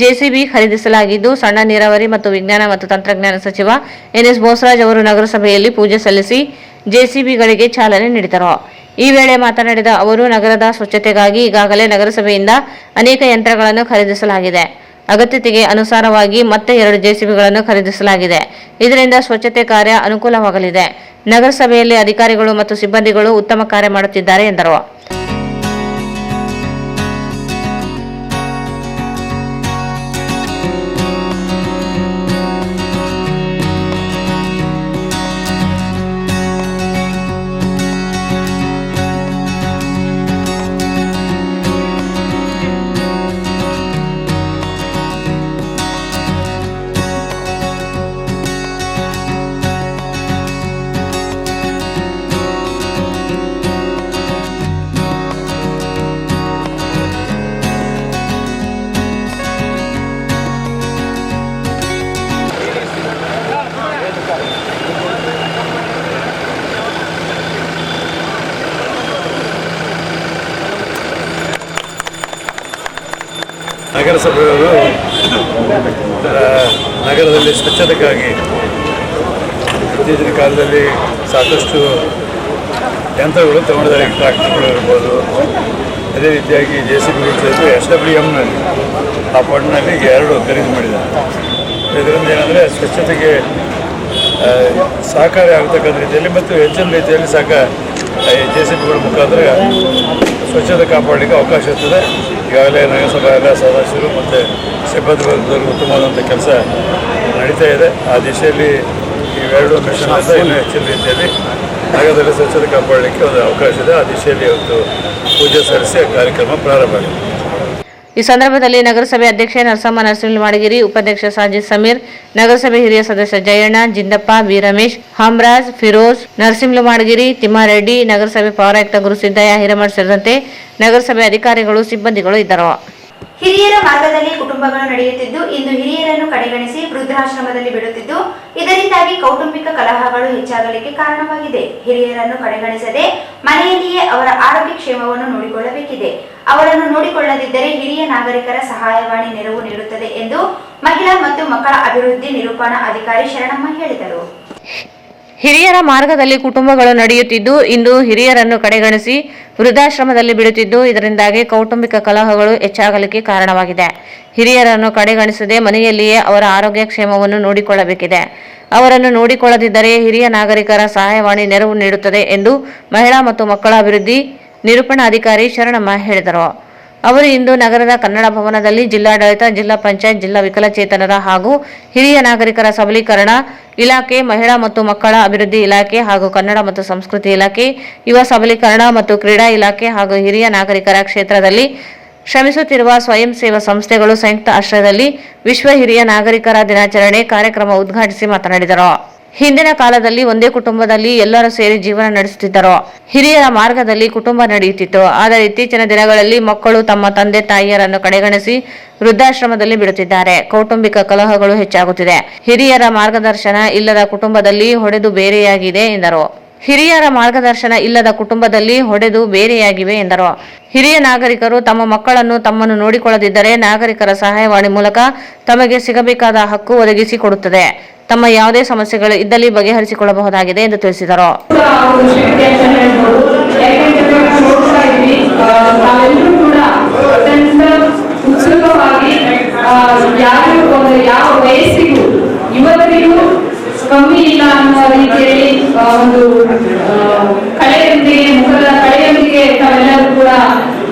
ಜೆಸಿಬಿ ಖರೀದಿಸಲಾಗಿದ್ದು, ಸಣ್ಣ ನೀರಾವರಿ ಮತ್ತು ವಿಜ್ಞಾನ ಮತ್ತು ತಂತ್ರಜ್ಞಾನ ಸಚಿವ ಎನ್ಎಸ್ ಬೋಸರಾಜ್ ಅವರು ನಗರಸಭೆಯಲ್ಲಿ ಪೂಜೆ ಸಲ್ಲಿಸಿ ಜೆಸಿಬಿಗಳಿಗೆ ಚಾಲನೆ ನೀಡಿದರು. ಈ ವೇಳೆ ಮಾತನಾಡಿದ ಅವರು, ನಗರದ ಸ್ವಚ್ಛತೆಗಾಗಿ ಈಗಾಗಲೇ ನಗರಸಭೆಯಿಂದ ಅನೇಕ ಯಂತ್ರಗಳನ್ನು ಖರೀದಿಸಲಾಗಿದೆ. ಅಗತ್ಯತೆಗೆ ಅನುಸಾರವಾಗಿ ಮತ್ತೆ 2 ಜೆಸಿಬಿಗಳನ್ನು ಖರೀದಿಸಲಾಗಿದೆ. ಇದರಿಂದ ಸ್ವಚ್ಛತೆ ಕಾರ್ಯ ಅನುಕೂಲವಾಗಲಿದೆ. ನಗರಸಭೆಯಲ್ಲಿ ಅಧಿಕಾರಿಗಳು ಮತ್ತು ಸಿಬ್ಬಂದಿಗಳು ಉತ್ತಮ ಕಾರ್ಯ ಮಾಡುತ್ತಿದ್ದಾರೆ ಎಂದರು. ನಗರಸಭೆಯವರು ನಗರದಲ್ಲಿ ಸ್ವಚ್ಛತೆಗಾಗಿ ಇತ್ತೀಚಿನ ಕಾಲದಲ್ಲಿ ಸಾಕಷ್ಟು ಯಂತ್ರಗಳು ತಗೊಂಡಿದ್ದಾರೆ. ಟ್ರಾಕ್ಟರ್ಗಳು ಇರ್ಬೋದು, ಅದೇ ರೀತಿಯಾಗಿ JCBಗಳು ಸಹಿತ SWMನಲ್ಲಿ ಆ ಫಂಡ್ನಲ್ಲಿ 2 ಖರೀದಿ ಮಾಡಿದ್ದಾರೆ. ಇದರಿಂದ ಏನಂದರೆ ಸ್ವಚ್ಛತೆಗೆ ಸಹಕಾರಿ ಆಗತಕ್ಕಂಥ ರೀತಿಯಲ್ಲಿ ಮತ್ತು ಹೆಚ್ಚಿನ ರೀತಿಯಲ್ಲಿ JCBಗಳ ಮುಖಾಂತರ ಸ್ವಚ್ಛತೆ ಕಾಪಾಡಲಿಕ್ಕೆ ಅವಕಾಶ ಇರ್ತದೆ. ಈಗಾಗಲೇ ನಗರಸಭಾ ಎಲ್ಲ ಸದಸ್ಯರು ಮತ್ತು ಸಿಬ್ಬಂದಿ ವರ್ಗದವರು ಉತ್ತಮವಾದಂಥ ಕೆಲಸ ನಡೀತಾ ಇದೆ. ಆ ದಿಶೆಯಲ್ಲಿ ಈ 2 ಮಿಷನ್ನಿಂದ ಇನ್ನೂ ಹೆಚ್ಚಿನ ರೀತಿಯಲ್ಲಿ ನಗರದಲ್ಲಿ ಸ್ವಚ್ಛತೆ ಕಾಪಾಡಲಿಕ್ಕೆ ಒಂದು ಅವಕಾಶ ಇದೆ. ಆ ದಿಶೆಯಲ್ಲಿ ಇವತ್ತು ಪೂಜೆ ಸಲ್ಲಿಸಿ ಕಾರ್ಯಕ್ರಮ ಪ್ರಾರಂಭ ಆಗಿದೆ. ಈ ಸಂದರ್ಭದಲ್ಲಿ ನಗರಸಭೆ ಅಧ್ಯಕ್ಷೆ ನರಸಮ್ಮ ನರಸಿಂಹಮಾಡಗಿರಿ, ಉಪಾಧ್ಯಕ್ಷ ಸಾಜಿದ್ ಸಮೀರ್, ನಗರಸಭೆ ಹಿರಿಯ ಸದಸ್ಯ ಜಯಣ್ಣ, ಜಿಂದಪ್ಪ, ಬಿ ರಮೇಶ್, ಹಾಮ್ರಾಜ್, ಫಿರೋಜ್, ನರಸಿಂಹಮಾಡಗಿರಿ, ತಿಮ್ಮಾರೆಡ್ಡಿ, ನಗರಸಭೆ ಪೌರಾಯುಕ್ತ ಗುರುಸಿದ್ದಯ್ಯ ಹಿರೇಮಠ್ ಸೇರಿದಂತೆ ನಗರಸಭೆ ಅಧಿಕಾರಿಗಳು, ಸಿಬ್ಬಂದಿಗಳು ಇದ್ದರು. ಹಿರಿಯರ ಮಾರ್ಗದಲ್ಲಿ ಕುಟುಂಬಗಳು ನಡೆಯುತ್ತಿದ್ದು, ಇಂದು ಹಿರಿಯರನ್ನು ಕಡೆಗಣಿಸಿ ವೃದ್ಧಾಶ್ರಮದಲ್ಲಿ ಬಿಡುತ್ತಿದ್ದು, ಇದರಿಂದಾಗಿ ಕೌಟುಂಬಿಕ ಕಲಹಗಳು ಹೆಚ್ಚಾಗಲಿಕ್ಕೆ ಕಾರಣವಾಗಿದೆ. ಹಿರಿಯರನ್ನು ಕಡೆಗಣಿಸದೆ ಮನೆಯಲ್ಲಿಯೇ ಅವರ ಆರೋಗ್ಯ ಕ್ಷೇಮವನ್ನು ನೋಡಿಕೊಳ್ಳಬೇಕಿದೆ. ಅವರನ್ನು ನೋಡಿಕೊಳ್ಳದಿದ್ದರೆ ಹಿರಿಯ ನಾಗರಿಕರ ಸಹಾಯವಾಣಿ ನೆರವು ನೀಡುತ್ತದೆ ಎಂದು ಮಹಿಳಾ ಮತ್ತು ಮಕ್ಕಳ ಅಭಿವೃದ್ಧಿ ನಿರೂಪಣಾ ಅಧಿಕಾರಿ ಶರಣಮ್ಮ ಹೇಳಿದರು. ಹಿರಿಯರ ಮಾರ್ಗದಲ್ಲಿ ಕುಟುಂಬಗಳು ನಡೆಯುತ್ತಿದ್ದು, ಇಂದು ಹಿರಿಯರನ್ನು ಕಡೆಗಣಿಸಿ ವೃದ್ಧಾಶ್ರಮದಲ್ಲಿ ಬಿಡುತ್ತಿದ್ದು, ಇದರಿಂದಾಗಿ ಕೌಟುಂಬಿಕ ಕಲಹಗಳು ಹೆಚ್ಚಾಗಲಿಕ್ಕೆ ಕಾರಣವಾಗಿದೆ. ಹಿರಿಯರನ್ನು ಕಡೆಗಣಿಸದೆ ಮನೆಯಲ್ಲಿಯೇ ಅವರ ಆರೋಗ್ಯ ಕ್ಷೇಮವನ್ನು ನೋಡಿಕೊಳ್ಳಬೇಕಿದೆ. ಅವರನ್ನು ನೋಡಿಕೊಳ್ಳದಿದ್ದರೆ ಹಿರಿಯ ನಾಗರಿಕರ ಸಹಾಯವಾಣಿ ನೆರವು ನೀಡುತ್ತದೆ ಎಂದು ಮಹಿಳಾ ಮತ್ತು ಮಕ್ಕಳ ಅಭಿವೃದ್ಧಿ ನಿರೂಪಣಾ ಅಧಿಕಾರಿ ಶರಣಮ್ಮ ಹೇಳಿದರು. ಅವರು ಇಂದು ನಗರದ ಕನ್ನಡ ಭವನದಲ್ಲಿ ಜಿಲ್ಲಾಡಳಿತ, ಜಿಲ್ಲಾ ಪಂಚಾಯತ್, ಜಿಲ್ಲಾ ವಿಕಲಚೇತನರ ಹಾಗೂ ಹಿರಿಯ ನಾಗರಿಕರ ಸಬಲೀಕರಣ ಇಲಾಖೆ, ಮಹಿಳಾ ಮತ್ತು ಮಕ್ಕಳ ಅಭಿವೃದ್ಧಿ ಇಲಾಖೆ ಹಾಗೂ ಕನ್ನಡ ಮತ್ತು ಸಂಸ್ಕೃತಿ ಇಲಾಖೆ, ಯುವ ಸಬಲೀಕರಣ ಮತ್ತು ಕ್ರೀಡಾ ಇಲಾಖೆ ಹಾಗೂ ಹಿರಿಯ ನಾಗರಿಕರ ಕ್ಷೇತ್ರದಲ್ಲಿ ಶ್ರಮಿಸುತ್ತಿರುವ ಸ್ವಯಂ ಸೇವಾ ಸಂಸ್ಥೆಗಳು ಸಂಯುಕ್ತ ಆಶ್ರಯದಲ್ಲಿ ವಿಶ್ವ ಹಿರಿಯ ನಾಗರಿಕರ ದಿನಾಚರಣೆ ಕಾರ್ಯಕ್ರಮ ಉದ್ಘಾಟಿಸಿ ಮಾತನಾಡಿದರು. ಹಿಂದಿನ ಕಾಲದಲ್ಲಿ ಒಂದೇ ಕುಟುಂಬದಲ್ಲಿ ಎಲ್ಲರೂ ಸೇರಿ ಜೀವನ ನಡೆಸುತ್ತಿದ್ದರು. ಹಿರಿಯರ ಮಾರ್ಗದಲ್ಲಿ ಕುಟುಂಬ ನಡೆಯುತ್ತಿತ್ತು. ಆದರೆ ಇತ್ತೀಚಿನ ದಿನಗಳಲ್ಲಿ ಮಕ್ಕಳು ತಮ್ಮ ತಂದೆ ತಾಯಿಯರನ್ನು ಕಡೆಗಣಿಸಿ ವೃದ್ಧಾಶ್ರಮದಲ್ಲಿ ಬಿಡುತ್ತಿದ್ದಾರೆ. ಕೌಟುಂಬಿಕ ಕಲಹಗಳು ಹೆಚ್ಚಾಗುತ್ತಿದೆ. ಹಿರಿಯರ ಮಾರ್ಗದರ್ಶನ ಇಲ್ಲದ ಕುಟುಂಬದಲ್ಲಿ ಹೊಡೆದು ಬೇರೆಯಾಗಿದೆ ಎಂದರು. ಹಿರಿಯರ ಮಾರ್ಗದರ್ಶನ ಇಲ್ಲದ ಕುಟುಂಬದಲ್ಲಿ ಹೊಡೆದು ಬೇರೆಯಾಗಿವೆ ಎಂದರು. ಹಿರಿಯ ನಾಗರಿಕರು ತಮ್ಮ ಮಕ್ಕಳನ್ನು ತಮ್ಮನ್ನು ನೋಡಿಕೊಳ್ಳದಿದ್ದರೆ ನಾಗರಿಕರ ಸಹಾಯವಾಣಿ ಮೂಲಕ ತಮಗೆ ಸಿಗಬೇಕಾದ ಹಕ್ಕು ಒದಗಿಸಿಕೊಡುತ್ತದೆ. ತಮ್ಮ ಯಾವುದೇ ಸಮಸ್ಯೆಗಳು ಇದ್ದಲ್ಲಿ ಬಗೆಹರಿಸಿಕೊಳ್ಳಬಹುದಾಗಿದೆ ಎಂದು ತಿಳಿಸಿದರು. ಯಾವ ವಯಸ್ಸಿಗೂ ಯುವಕರಿಗೂ ಕಮ್ಮಿ ಇಲ್ಲ ಅನ್ನುವ ರೀತಿಯಲ್ಲಿ ಒಂದು ಕಳೆಯೊಂದಿಗೆ ಮುಖದ ಕಳೆಯೊಂದಿಗೆ ತಾವೆಲ್ಲರೂ ಕೂಡ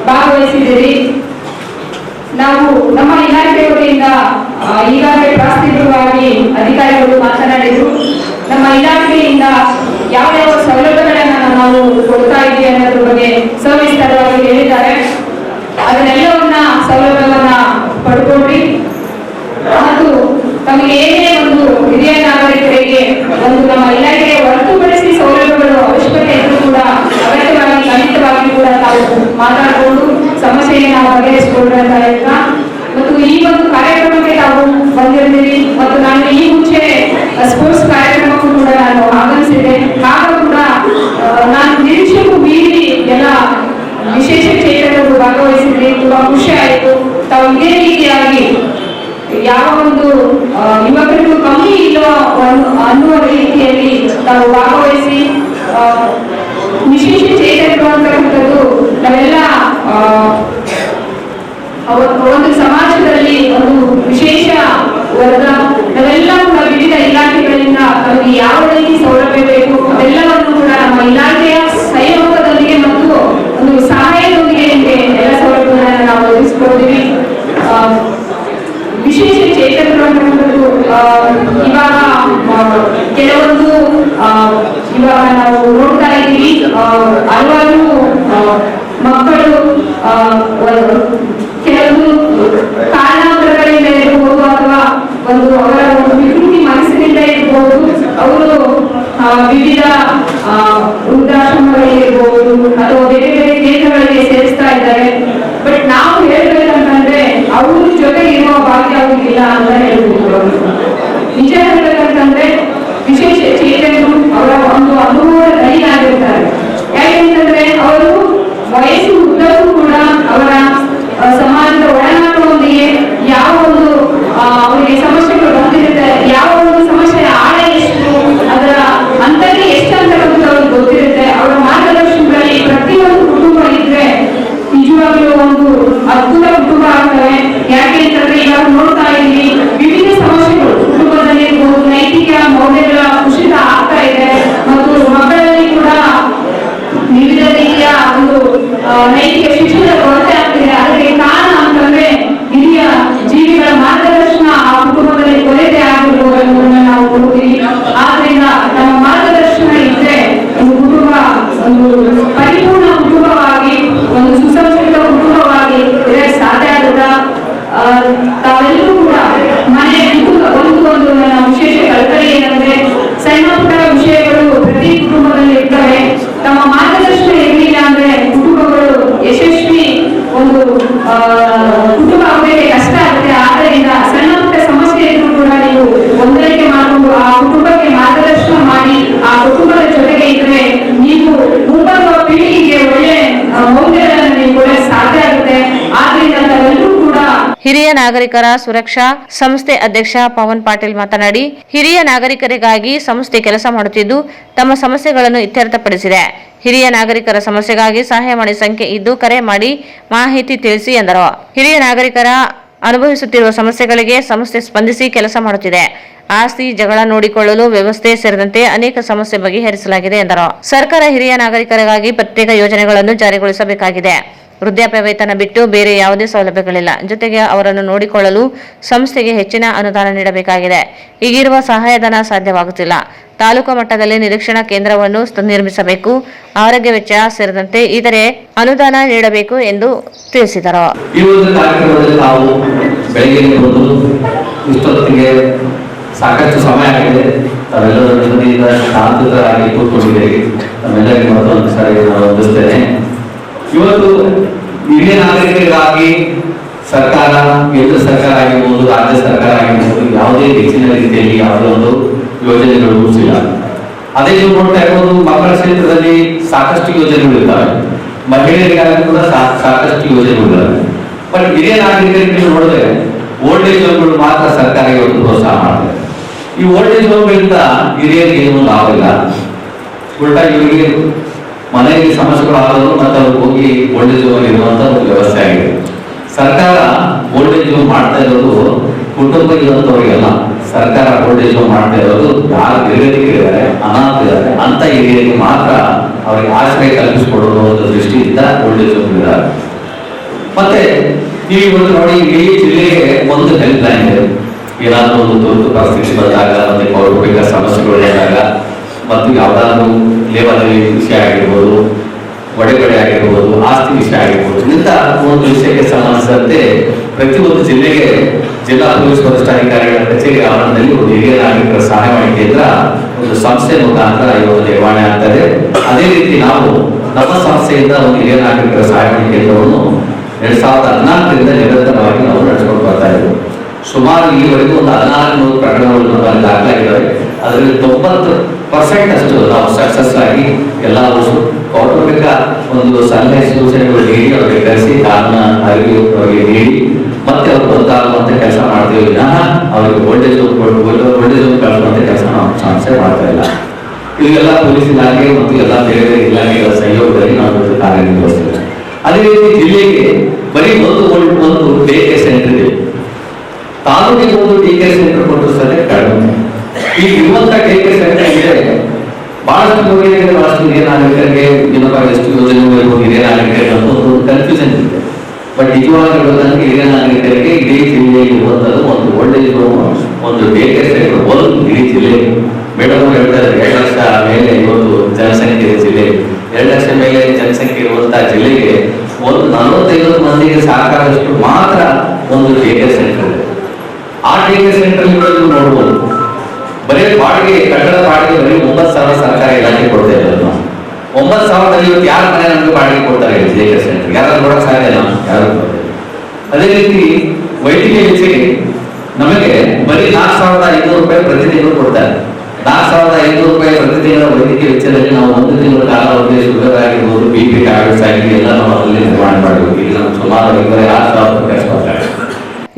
ಭಾಗವಹಿಸಿದ್ದೀರಿ. ನಾವು ನಮ್ಮ ಇಲಾಖೆ ವತಿಯಿಂದ ಈಗಾಗಲೇ ಪ್ರಾಸ್ತಾವಿಕವಾಗಿ ಅಧಿಕಾರಿಗಳು ಮಾತನಾಡಿದರು. ನಮ್ಮ ಇಲಾಖೆಯಿಂದ ಯಾವ ಯಾವ ಸೌಲಭ್ಯಗಳನ್ನು ನಾವು ಕೊಡ್ತಾ ಇದ್ದೀವಿ ಅನ್ನೋದ್ರ ಬಗ್ಗೆ ಸವಿಸ್ತರವಾಗಿ ಹೇಳಿದ್ದಾರೆ. ಅದನ್ನೆಲ್ಲವನ್ನ ಸೌಲಭ್ಯವನ್ನ ಪಡ್ಕೊಂಡ್ರಿ ಮತ್ತು ತಮಗೆ ಏನೇ ಒಂದು ಹಿರಿಯ ನಾಗರಿಕರಿಗೆ ಒಂದು ನಮ್ಮ ಇಲಾಖೆಯ ಹೊರತುಪಡಿಸಿ ಸೌಲಭ್ಯಗಳು ಅವಶ್ಯಕತೆ ಇದ್ರೂ ಕೂಡ ಅಗತ್ಯವಾಗಿ ಖಂಡಿತವಾಗಿ ಕೂಡ ನಾವು ಮಾತಾಡಿಕೊಂಡು ಸಮಸ್ಯೆಯನ್ನು ಬಗೆಹರಿಸಿಕೊಂಡ್ರೆ ಅಂತ ಹೇಳ್ತಾ ಮತ್ತು ಈ ಒಂದು ಕಾರ್ಯಕ್ರಮಕ್ಕೆ ತಾವು ಬಂದಿರ್ತೀರಿ ಮತ್ತು ನಾನು ಈ ಮುಂಚೆ ಸ್ಪೋರ್ಟ್ಸ್ ಕಾರ್ಯಕ್ರಮಕ್ಕೂ ಕೂಡ ನಾನು ಆಗಮಿಸಿದ್ದೆ. ಆಗ ಕೂಡ ನಾನು ನಿರೀಕ್ಷೆಗೂ ಮೀರಿ ಎಲ್ಲ ವಿಶೇಷ ಚೇತನರು ಭಾಗವಹಿಸಿದ್ರಿ. ತುಂಬಾ ಖುಷಿ ಆಯಿತು. ತಾವು ಇದೇ ರೀತಿಯಾಗಿ ಯಾವ ಒಂದು ಯುವಕರಿಗೂ ಕಮ್ಮಿ ಇಲ್ಲ ಅನ್ನುವ ರೀತಿಯಲ್ಲಿ ತಾವು ಭಾಗವಹಿಸಿ ವಿಶೇಷ ಚೇತನರು ಅಂತಕ್ಕಂಥದ್ದು ನಾವೆಲ್ಲ ಒಂದು ಸಮಾಜದಲ್ಲಿ ಒಂದು ವಿಶೇಷ ವರ್ಗ. ನಾವೆಲ್ಲ ಕೂಡ ವಿವಿಧ ಇಲಾಖೆಗಳಿಂದ ನಮಗೆ ಯಾವ ರೀತಿ ಸೌಲಭ್ಯ ಬೇಕು ಅದೆಲ್ಲವನ್ನು ಕೂಡ ನಮ್ಮ ಇಲಾಖೆಯ ಸಹಯೋಗದೊಂದಿಗೆ ಮತ್ತು ಒಂದು ಸಹಾಯದೊಂದಿಗೆ ಎಲ್ಲ ಸೌಲಭ್ಯಗಳನ್ನು ನಾವು ಒದಗಿಸಿಕೊಡ್ತೀವಿ. ವಿಶೇಷ ಚೇತನರು ಅಂತಕ್ಕಂಥದ್ದು ಇವಾಗ ಕೆಲವೊಂದು ಇವಾಗ ನಾವು ನೋಡ್ತಾ ಇದ್ದೀವಿ. ಹಲವಾರು ಮಕ್ಕಳು ಕೆಲವೊಂದು ಕಾರಣಾಂತರಗಳಿಂದ ಇರಬಹುದು ಅಥವಾ ಒಂದು ಅವರ ಒಂದು ವಿಕೃತಿ ಮನಸ್ಸಿನಿಂದ ಇರಬಹುದು ಅವರು ವಿವಿಧ ವೃದ್ಧಾಶ್ರಮಗಳಿರ್ಬಹುದು ಅಥವಾ ಬೇರೆ ಬೇರೆ ಕೇಂದ್ರಗಳಿಗೆ ಸೇರಿಸ್ತಾ ಇದ್ದಾರೆ. ಬಟ್ ನಾವು ಹೇಳ್ಬೇಕಂತಂದ್ರೆ ಅವ್ರ ಜೊತೆ ಇರುವ ಭಾಗ್ಯ ಅವ್ರಿಗಿಲ್ಲ ಅಂತ ಹೇಳ್ಬೋದು. ನಿಜ ಹೇಳ್ಬೇಕಂತಂದ್ರೆ ವಿಶೇಷ ಚೇತನರು ಅವರ ಒಂದು ಅನುಭವದಲ್ಲಿಯಾಗಿರ್ತಾರೆ. ಯಾಕೆಂತಂದ್ರೆ ಅವರು ವಯಸ್ಸು ಉದ್ದಕ್ಕೂ ಕೂಡ ಅವರ ಸಮಾಜದ ಒಳನಾಡುವೊಂದಿಗೆ ಯಾವ ಒಂದು ಅವರಿಗೆ ಸಮಸ್ಯೆಗಳು ಬಂದಿರುತ್ತೆ, ಯಾವ ಒಂದು ಸಮಸ್ಯೆಯ ಆಳ ಎಷ್ಟು, ಅದರ ಅಂತಕ್ಕೆ ಎಷ್ಟು ಅಂತಕ್ಕಂಥದ್ದು ಅವ್ರಿಗೆ ಗೊತ್ತಿರುತ್ತೆ. ಅವರ ಮಾರ್ಗದರ್ಶನದಲ್ಲಿ ಪ್ರತಿಯೊಂದು ಕುಟುಂಬ ಇದ್ರೆ ನಿಜವಾಗ್ಲೂ ಒಂದು ಅದ್ಭುತ ಕುಟುಂಬ ಆಗ್ತವೆ. ಯಾಕೆ ಅಂತಂದ್ರೆ ಇವಾಗ ನೋಡ್ತಾ ಇದ್ದೀವಿ ವಿವಿಧ ಸಮಸ್ಯೆಗಳು ಕುಟುಂಬದಲ್ಲಿ ಇರ್ಬೋದು, ನೈತಿಕ ಮೌಲ್ಯಗಳ ಕುಸಿತ ಆಗ್ತಾ ಇದೆ ಮತ್ತು ಮಕ್ಕಳಲ್ಲಿ ಕೂಡ ವಿವಿಧ ರೀತಿಯ ಒಂದು ನೈತಿಕ ಶಿಕ್ಷಣದ ಕೊರತೆ ಆಗ್ತಿದೆ. ಅದಕ್ಕೆ ಕಾರಣ ಅಂತಂದ್ರೆ ಹಿರಿಯ ಜೀವಿಗಳ ಮಾರ್ಗದರ್ಶನ ಆ ಕುಟುಂಬದಲ್ಲಿ ಕೊರತೆ ಆಗಿರ್ಬೋದು ಅನ್ನೋದನ್ನ ನಾವು ನೋಡ್ತೀವಿ. ಆದ್ರಿಂದ ನಮ್ಮ ಮಾರ್ಗದರ್ಶನ ಇದ್ರೆ ಒಂದು ಕುಟುಂಬ ಒಂದು ಪರಿಪೂರ್ಣ ಕುಟುಂಬವಾಗಿ ಒಂದು ಸುಸಂಸ್ಕೃತ ಕುಟುಂಬವಾಗಿ ಇರಕ್ಕೆ ಸಾಧ್ಯ ಆಗುತ್ತಾ. ತಾವೆಲ್ಲರೂ ಕೂಡ ಮನೆ ಒಂದು ನನ್ನ ವಿಶೇಷ ಕಲ್ಪನೆ ಏನಂದ್ರೆ ಸಣ್ಣ ಪುಟ್ಟ ವಿಷಯಗಳು ಪ್ರತಿ ಕುಟುಂಬದಲ್ಲಿ ಇರ್ತವೆ. ತಮ್ಮ ಮಾರ್ಗದರ್ಶನ ಇರಲಿಲ್ಲ ಅಂದ್ರೆ ಕುಟುಂಬಗಳು ಯಶಸ್ವಿ ಒಂದು ಕುಟುಂಬ ಆಗಲಿಕ್ಕೆ ಕಷ್ಟ ಆಗುತ್ತೆ. ಆದ್ದರಿಂದ ಸಣ್ಣ ಪುಟ್ಟ ಸಮಸ್ಯೆ ಇದ್ರೂ ಕೂಡ ನೀವು ಹೊಂದಾಣಿಕೆ ಮಾಡಿಕೊಂಡು ಆ ಕುಟುಂಬಕ್ಕೆ ಮಾರ್ಗದರ್ಶನ ಮಾಡಿ ಆ ಕುಟುಂಬದ ಜೊತೆಗೆ ಇದ್ರೆ ನೀವು ಮುಂಬರುವ ಪೀಳಿಗೆಗೆ ಒಳ್ಳೆ ಮೌಲ್ಯಗಳನ್ನು ನೀವು ಕೊಡಕ್ಕೆ ಸಾಧ್ಯ ಆಗುತ್ತೆ. ಆದ್ರಿಂದ ನಾವೆಲ್ಲರೂ ಕೂಡ ಹಿರಿಯ ನಾಗರಿಕರ ಸುರಕ್ಷಾ ಸಂಸ್ಥೆ ಅಧ್ಯಕ್ಷ ಪವನ್ ಪಾಟೀಲ್ ಮಾತನಾಡಿ, ಹಿರಿಯ ನಾಗರಿಕರಿಗಾಗಿ ಸಂಸ್ಥೆ ಕೆಲಸ ಮಾಡುತ್ತಿದ್ದು ತಮ್ಮ ಸಮಸ್ಯೆಗಳನ್ನು ಇತ್ಯರ್ಥಪಡಿಸಿದೆ. ಹಿರಿಯ ನಾಗರಿಕರ ಸಮಸ್ಯೆಗಾಗಿ ಸಹಾಯವಾಣಿ ಸಂಖ್ಯೆ ಇದ್ದು ಕರೆ ಮಾಡಿ ಮಾಹಿತಿ ತಿಳಿಸಿ ಎಂದರು. ಹಿರಿಯ ನಾಗರಿಕರ ಅನುಭವಿಸುತ್ತಿರುವ ಸಮಸ್ಯೆಗಳಿಗೆ ಸಂಸ್ಥೆ ಸ್ಪಂದಿಸಿ ಕೆಲಸ ಮಾಡುತ್ತಿದೆ. ಆಸ್ತಿ ಜಗಳ ನೋಡಿಕೊಳ್ಳಲು ವ್ಯವಸ್ಥೆ ಸೇರಿದಂತೆ ಅನೇಕ ಸಮಸ್ಯೆ ಬಗೆಹರಿಸಲಾಗಿದೆ ಎಂದರು. ಸರ್ಕಾರ ಹಿರಿಯ ನಾಗರಿಕರಿಗಾಗಿ ಪ್ರತ್ಯೇಕ ಯೋಜನೆಗಳನ್ನು ಜಾರಿಗೊಳಿಸಬೇಕಾಗಿದೆ. ವೃದ್ಧಾಪ್ಯ ವೇತನ ಬಿಟ್ಟು ಬೇರೆ ಯಾವುದೇ ಸೌಲಭ್ಯಗಳಿಲ್ಲ. ಜೊತೆಗೆ ಅವರನ್ನು ನೋಡಿಕೊಳ್ಳಲು ಸಂಸ್ಥೆಗೆ ಹೆಚ್ಚಿನ ಅನುದಾನ ನೀಡಬೇಕಾಗಿದೆ. ಈಗಿರುವ ಸಹಾಯಧನ ಸಾಧ್ಯವಾಗುತ್ತಿಲ್ಲ. ತಾಲೂಕು ಮಟ್ಟದಲ್ಲಿ ನಿರೀಕ್ಷಣಾ ಕೇಂದ್ರವನ್ನು ನಿರ್ಮಿಸಬೇಕು. ಆರೋಗ್ಯ ವೆಚ್ಚ ಸೇರಿದಂತೆ ಇತರೆ ಅನುದಾನ ನೀಡಬೇಕು ಎಂದು ತಿಳಿಸಿದರು. ಈ ಒಂದು ಕಾರ್ಯಕ್ರಮದಲ್ಲಿ ನಾವು ಬೆಳಗ್ಗೆ ಬಂದು ಇಷ್ಟೊತ್ತಿಗೆ ಸಾಕಷ್ಟು ಸಮಯ ಆಗಿದೆ. ತಾವೆಲ್ಲರೂ ನೆಮ್ಮದಿಯಿಂದ ಶಾಂತರಾಗಿ ಕೂತ್ಕೊಂಡಿದ್ದೀರಿ. ತಮ್ಮೆಲ್ಲರಿಗೂ ಮತ್ತೊಂದು ಸಾರಿ ನಾನು ವಂದಿಸ್ತೇನೆ. ಇವತ್ತು ಹಿರಿಯ ನಾಗರಿಕರಿಗಾಗಿ ಸರ್ಕಾರ, ಕೇಂದ್ರ ಸರ್ಕಾರ ಆಗಿರ್ಬೋದು, ರಾಜ್ಯ ಸರ್ಕಾರ ಆಗಿರ್ಬೋದು, ಯಾವುದೇ ಹೆಚ್ಚಿನ ರೀತಿಯಲ್ಲಿ ಯಾವುದೇ ಒಂದು ಯೋಜನೆಗಳು ರೂಪಿಸಿಲ್ಲ. ಅದೇ ನೀವು ನೋಡ್ತಾ ಇರ್ಬೋದು, ಮಕ್ಕಳ ಕ್ಷೇತ್ರದಲ್ಲಿ ಸಾಕಷ್ಟು ಯೋಜನೆಗಳು ಇದ್ದಾವೆ, ಮಹಿಳೆಯರಿಗಾಗಿ ಕೂಡ ಸಾಕಷ್ಟು ಯೋಜನೆಗಳಿದ್ದಾವೆ. ಬಟ್ ಹಿರಿಯ ನಾಗರಿಕರಿಗೆ ನೋಡಿದ್ರೆ ಓಲ್ಡ್ ಏಜ್ ಹೋಮ್ಗಳು ಮಾತ್ರ ಸರ್ಕಾರ ಇವತ್ತು ಪ್ರೋತ್ಸಾಹ ಮಾಡ್ತಾರೆ. ಈ ಓಲ್ಡ್ ಏಜ್ ಹೋಮ್ಗಳಿಂದ ಹಿರಿಯರಿಗೆ ಏನು ಲಾಭ ಇಲ್ಲ. ಉಲ್ಟಾ ಇವರಿಗೆ ಮನೆಯಲ್ಲಿ ಸಮಸ್ಯೆಗಳಾದರೂ ಮತ್ತೆ ಅವ್ರು ಹೋಗಿ ಓಲ್ಡ್ ಏಜ್ ಹೋಮ್ ಇರುವಂತ ಒಂದು ವ್ಯವಸ್ಥೆ ಆಗಿದೆ. ಸರ್ಕಾರ ಓಲ್ಡ್ ಏಜ್ ಹೋಮ್ ಮಾಡ್ತಾ ಇರೋದು ಕುಟುಂಬ ಇರುವಂತವರಿಗೆಲ್ಲ. ಸರ್ಕಾರ ಓಲ್ಡ್ ಏಜ್ ಹೋಮ್ ಮಾಡ್ತಾ ಇರೋದು ಯಾರು ಹಿರಿಯರಿದ್ದಾರೆ, ಅನಾಥ ಇದ್ದಾರೆ ಅಂತ ಹಿರಿಯರಿಗೆ ಮಾತ್ರ ಅವರಿಗೆ ಆಶ್ರಯ ಕಲ್ಪಿಸಿಕೊಡೋದು ಒಂದು ದೃಷ್ಟಿಯಿಂದ ಓಲ್ಡ್ ಏಜ್ ಹೋಮ್ ಇದ್ದಾರೆ. ಮತ್ತೆ ನೀವು ಇವತ್ತು ನೋಡಿ, ಇಡೀ ಜಿಲ್ಲೆಗೆ ಒಂದು ಹೆಲ್ಪ್ ಲೈನ್ ಇದೆ. ಏನಾದರೂ ಒಂದು ತುರ್ತು ಪರಿಸ್ಥಿತಿ ಬಂದಾಗ, ಮತ್ತೆ ಕೌಟುಂಬಿಕ ಸಮಸ್ಯೆಗಳು ಬಂದಾಗ, ಮತ್ತು ಯಾವುದಾದ್ರೂ ಲೇವಾದೇವಿ ವಿಷಯ ಆಗಿರ್ಬೋದು, ಒಡೆಗಡೆ ಆಗಿರ್ಬೋದು, ಆಸ್ತಿ ವಿಷಯ ಆಗಿರ್ಬೋದು, ಇಂಥ ಒಂದು ವಿಷಯಕ್ಕೆ ಸಂಬಂಧಿಸಿದಂತೆ ಪ್ರತಿಯೊಂದು ಜಿಲ್ಲೆಗೆ ಜಿಲ್ಲಾ ಪೊಲೀಸ್ ವರಿಷ್ಠಾಧಿಕಾರಿಗಳ ಕಚೇರಿ ಆವರಣದಲ್ಲಿ ಒಂದು ಹಿರಿಯ ನಾಗರಿಕರ ಸಹಾಯವಾಣಿ ಕೇಂದ್ರ ಒಂದು ಸಂಸ್ಥೆ ಮುಖಾಂತರ ಇವತ್ತು ನಿರ್ವಹಣೆ ಆಗ್ತದೆ. ಅದೇ ರೀತಿ ನಾವು ನಮ್ಮ ಸಂಸ್ಥೆಯಿಂದ ಒಂದು ಹಿರಿಯ ನಾಗರಿಕರ ಸಹಾಯವಾಣಿ ಕೇಂದ್ರವನ್ನು 2014ರಿಂದ ನಿರಂತರವಾಗಿ ನಾವು ನಡೆಸಿಕೊಂಡು ಬರ್ತಾ ಇದ್ದೀವಿ. ಸುಮಾರು ಈವರೆಗೂ ಒಂದು 1400 ಪ್ರಕರಣಗಳು ನಮ್ಮಲ್ಲಿ ದಾಖಲಾಗಿದ್ದಾವೆ. ಅದರಲ್ಲಿ 90% ಅಷ್ಟು ನಾವು ಸಕ್ಸಸ್ ಆಗಿ ಎಲ್ಲ ಕೌಟುಂಬಿಕ ಒಂದು ಸಲಹೆ ಸೂಚನೆಗಳು ನೀಡಿ ಅವರಿಗೆ ಕರೆಸಿ ಕಾನೂನ ಅರಿವು ಅವರಿಗೆ ನೀಡಿ ಮತ್ತೆ ಅವರು ಬದುಕಾಗುವಂತ ಕೆಲಸ ಮಾಡ್ತೀವಿ ವಿನಃ ಅವರಿಗೆ ಓಲ್ಡೇಜ್ ಹೋಮ್ ಕಳಿಸುವಂತ ಕೆಲಸ ನಾವು ಸಂಸ್ಥೆ ಮಾಡ್ತಾ ಇಲ್ಲ. ಇವೆಲ್ಲ ಪೊಲೀಸ್ ಇಲಾಖೆ ಮತ್ತು ಎಲ್ಲ ಬೇರೆ ಬೇರೆ ಇಲಾಖೆಗಳ ಸಹಯೋಗದಲ್ಲಿ ನಾವು ಕಾರ್ಯನಿರ್ವಹಿಸ್ತೇವೆ. ಅದೇ ರೀತಿ ಜಿಲ್ಲೆಗೆ ಬರೀ ಒಂದು ಡೇ ಕೇರ್ ಸೆಂಟರ್ ಇದೆ. ತಾಲೂಕಿಗೆ ಒಂದು ಡೇ ಕೇರ್ ಸೆಂಟರ್ ಕೊಟ್ಟರು ಸಹ ಕಡಿಮೆ. ಈ ಇರುವಂತ ಡೇ ಕೇರ್ ಸೆಂಟರ್ ಇದೆ. ಬಹಳಷ್ಟು ರೋಗಿಗಳಿಗೆ, ಬಹಳಷ್ಟು ಹಿರಿಯ ನಾಗರಿಕರಿಗೆ ಏನಪ್ಪ ಎಷ್ಟು ಯೋಜನೆಗಳು ಹಿರಿಯ ನಾಗರಿಕರಿಗೆ ಅಂತ ಒಂದು ಕನ್ಫ್ಯೂಷನ್ ಇದೆ. ಬಟ್ ನಿಜವಾಗಿ ಹೇಳೋದಂದ್ರೆ ಹಿರಿಯ ನಾಗರಿಕರಿಗೆ ಇಡೀ ಜಿಲ್ಲೆಯಲ್ಲಿ ಇರುವಂತದ್ದು ಒಂದು ಓಲ್ಡ್ ಏಜ್ ಹೋಮ್, ಒಂದು ಡೇ ಕೇರ್ ಸೆಂಟರ್ ಒಂದು ಇಡೀ ಜಿಲ್ಲೆ. ಮೇಡಮ್ ಹೇಳ್ತಾರೆ 2 ಲಕ್ಷ ಮೇಲೆ ಇವತ್ತು ಜನಸಂಖ್ಯೆ ಇದೆ ಜಿಲ್ಲೆ. 2 ಲಕ್ಷ ಮೇಲೆ ಜನಸಂಖ್ಯೆ ಇರುವಂತಹ ಜಿಲ್ಲೆಗೆ ಒಂದು 45 ಮಂದಿಗೆ ಸಾಕಾದಷ್ಟು ಮಾತ್ರ ಒಂದು ಡೇ ಕೇರ್ ಸೆಂಟರ್ ಇದೆ. ಆ ಡೇ ಕೇರ್ ಸೆಂಟರ್ ನೀವು ನೋಡ್ಬೋದು, ಬರೀ ಬಾಡಿಗೆ, ಕಟ್ಟಡ ಬಾಡಿಗೆ ಬರೀ 9,000 ಸರ್ಕಾರ ಇಲಾಖೆ ಕೊಡ್ತಾ ಇರೋದು. ನಾವು 9,000ದಲ್ಲಿ ಇವತ್ತು ಯಾರ ಮನೆ ನಮಗೆ ಬಾಡಿಗೆ ಕೊಡ್ತಾರೆ ಡೇ ಕೇರ್ ಸೆಂಟರ್? ಯಾರು ಕೊಡಕ್ ಸಾಧ್ಯ ಇಲ್ಲ, ಯಾರು ಕೊಡ್ತಾರೆ. ಅದೇ ರೀತಿ ವೈದ್ಯಕೀಯ ವೆಚ್ಚಕ್ಕೆ ನಮಗೆ ಬರೀ 4,500 ರೂಪಾಯಿ ಪ್ರತಿ ತಿಂಗಳು ಕೊಡ್ತಾರೆ. 4,500 ರೂಪಾಯಿ ಪ್ರತಿ ತಿಂಗಳ ವೈದ್ಯಕೀಯ ವೆಚ್ಚದಲ್ಲಿ ನಾವು 1 ತಿಂಗಳ ಕಾಲ ಅವರಿಗೆ ಶುಗರ್ ಆಗಿರ್ಬೋದು, BP ಟ್ಯಾಬ್ಲೆಟ್ಸ್ ಆಗಿ ಎಲ್ಲ ನಾವು ಅಲ್ಲಿ ನಿರ್ವಹಣೆ ಮಾಡಬೇಕು. ಈಗ ನಾವು ಸುಮಾರು 6,000 ರೂಪಾಯಿ ಖರ್ಚು ಮಾಡ್ತಾರೆ.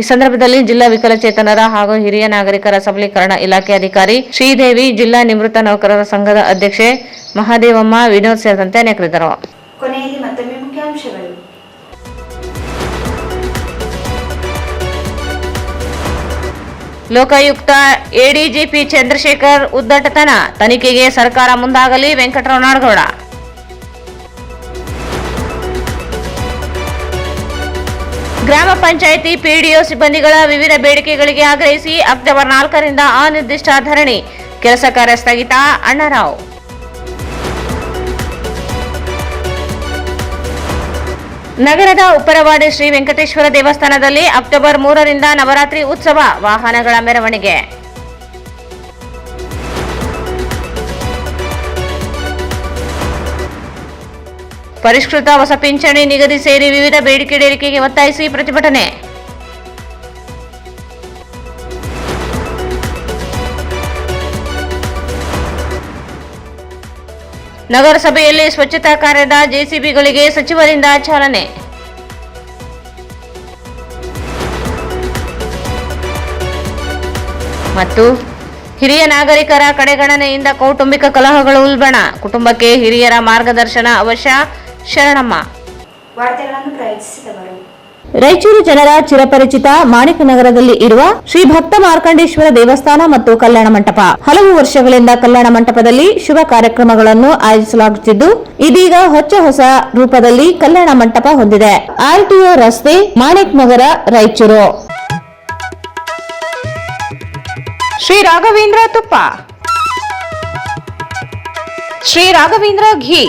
ಈ ಸಂದರ್ಭದಲ್ಲಿ ಜಿಲ್ಲಾ ವಿಕಲಚೇತನರ ಹಾಗೂ ಹಿರಿಯ ನಾಗರಿಕರ ಸಬಲೀಕರಣ ಇಲಾಖೆ ಅಧಿಕಾರಿ ಶ್ರೀದೇವಿ, ಜಿಲ್ಲಾ ನಿವೃತ್ತ ನೌಕರರ ಸಂಘದ ಅಧ್ಯಕ್ಷೆ ಮಹಾದೇವಮ್ಮ, ವಿನೋದ್ ಸೇರಿದಂತೆ ಅನೇಕರಿದ್ದರು. ಕೊನೆಯಲ್ಲಿ ಮತ್ತೊಮ್ಮೆ ಮುಖ್ಯಾಂಶಗಳು. ಲೋಕಾಯುಕ್ತ ಎಡಿಜಿಪಿ ಚಂದ್ರಶೇಖರ್ ಉದ್ದಟತನ ತನಿಖೆಗೆ ಸರ್ಕಾರ ಮುಂದಾಗಲಿ, ವೆಂಕಟರಾವ್ ನಾಡಗೌಡ. ಗ್ರಾಮ ಪಂಚಾಯಿತಿ ಪಿಡಿಒ ಸಿಬ್ಬಂದಿಗಳ ವಿವಿಧ ಬೇಡಿಕೆಗಳಿಗೆ ಆಗ್ರಹಿಸಿ ಅಕ್ಟೋಬರ್ 4ರಿಂದ ಅನಿರ್ದಿಷ್ಟ ಧರಣಿ, ಕೆಲಸ ಕಾರ್ಯ ಸ್ಥಗಿತ, ಅಣ್ಣರಾವ್. ನಗರದ ಉಪ್ಪರವಾಡಿ ಶ್ರೀ ವೆಂಕಟೇಶ್ವರ ದೇವಸ್ಥಾನದಲ್ಲಿ ಅಕ್ಟೋಬರ್ 3ರಿಂದ ನವರಾತ್ರಿ ಉತ್ಸವ, ವಾಹನಗಳ ಮೆರವಣಿಗೆ. ಪರಿಷ್ಕೃತ ಹೊಸ ಪಿಂಚಣಿ ನಿಗದಿ ಸೇರಿ ವಿವಿಧ ಬೇಡಿಕೆ ಈಡೇರಿಕೆಗೆ ಒತ್ತಾಯಿಸಿ ಪ್ರತಿಭಟನೆ. ನಗರಸಭೆಯಲ್ಲಿ ಸ್ವಚ್ಛತಾ ಕಾರ್ಯದ ಜೆಸಿಬಿಗಳಿಗೆ ಸಚಿವರಿಂದ ಚಾಲನೆ. ಮತ್ತು ಹಿರಿಯ ನಾಗರಿಕರ ಕಡೆಗಣನೆಯಿಂದ ಕೌಟುಂಬಿಕ ಕಲಹಗಳು ಉಲ್ಬಣ, ಕುಟುಂಬಕ್ಕೆ ಹಿರಿಯರ ಮಾರ್ಗದರ್ಶನ ಅವಶ್ಯ, ಶರಣಮ್ಮ. ವಾರ್ತೆಗಳನ್ನು ಪ್ರಯತ್ನಿಸಿದವರು ರಾಯಚೂರು ಜನರ ಚಿರಪರಿಚಿತ ಮಾಣಿಕನಗರದಲ್ಲಿ ಇರುವ ಶ್ರೀ ಭಕ್ತ ಮಾರ್ಕಂಡೇಶ್ವರ ದೇವಸ್ಥಾನ ಮತ್ತು ಕಲ್ಯಾಣ ಮಂಟಪ ಹಲವು ವರ್ಷಗಳಿಂದ ಕಲ್ಯಾಣ ಮಂಟಪದಲ್ಲಿ ಶುಭ ಕಾರ್ಯಕ್ರಮಗಳನ್ನು ಆಯೋಜಿಸಲಾಗುತ್ತಿದ್ದು ಇದೀಗ ಹೊಸ ರೂಪದಲ್ಲಿ ಕಲ್ಯಾಣ ಮಂಟಪ ಹೊಂದಿದೆ. ಆರ್ಟಿಒ ರಸ್ತೆ, ಮಾಣಿಕ್ ನಗರ, ರಾಯಚೂರು. ಶ್ರೀ ರಾಘವೇಂದ್ರ ತುಪ್ಪ, ಶ್ರೀ ರಾಘವೇಂದ್ರ ಘೀ,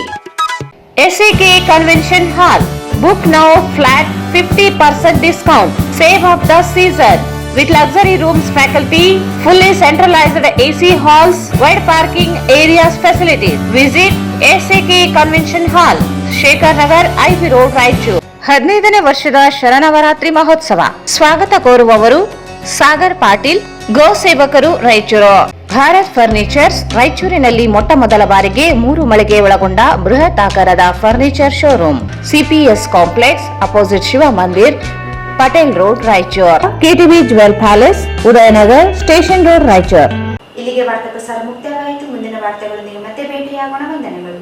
SAK convention hall. Book now flat 50% discount. Save of the season with luxury rooms, faculty, fully centralized AC halls, wide parking areas, facilities. Visit SAK Convention Hall, Shekhar Nagar, IB Road, Raichur. 15ನೇ ವರ್ಷದ ಶರನ್ನವರಾತ್ರಿ ಮಹೋತ್ಸವ ಸ್ವಾಗತ ಕೋರುವವರು ಸಾಗರ್ ಪಾಟೀಲ್, ಗೋ ಸೇವಕರು, ರಾಯಚೂರು. ಭಾರತ್ ಫರ್ನಿಚರ್ಸ್ ರಾಯಚೂರಿನಲ್ಲಿ ಮೊಟ್ಟ ಮೊದಲ ಬಾರಿಗೆ 3 ಮಳಿಗೆ ಒಳಗೊಂಡ ಬೃಹತ್ ಆಕಾರದ furniture showroom. CPS complex opposite Shiv Mandir, Patel road, Raichur. KTB jewel palace, Udaynagar, station road, Raichur. ಇಲ್ಲಿಗೆ ವಾರ್ತಾ ಪ್ರಸಾರ ಮುಕ್ತಾಯವಾಯಿತು. ಮುಂದಿನ ವಾರ್ತೆಗಳೊಂದಿಗೆ ಮತ್ತೆ ಭೇಟಿಯಾಗೋಣ. ವಂದನೆಗಳು.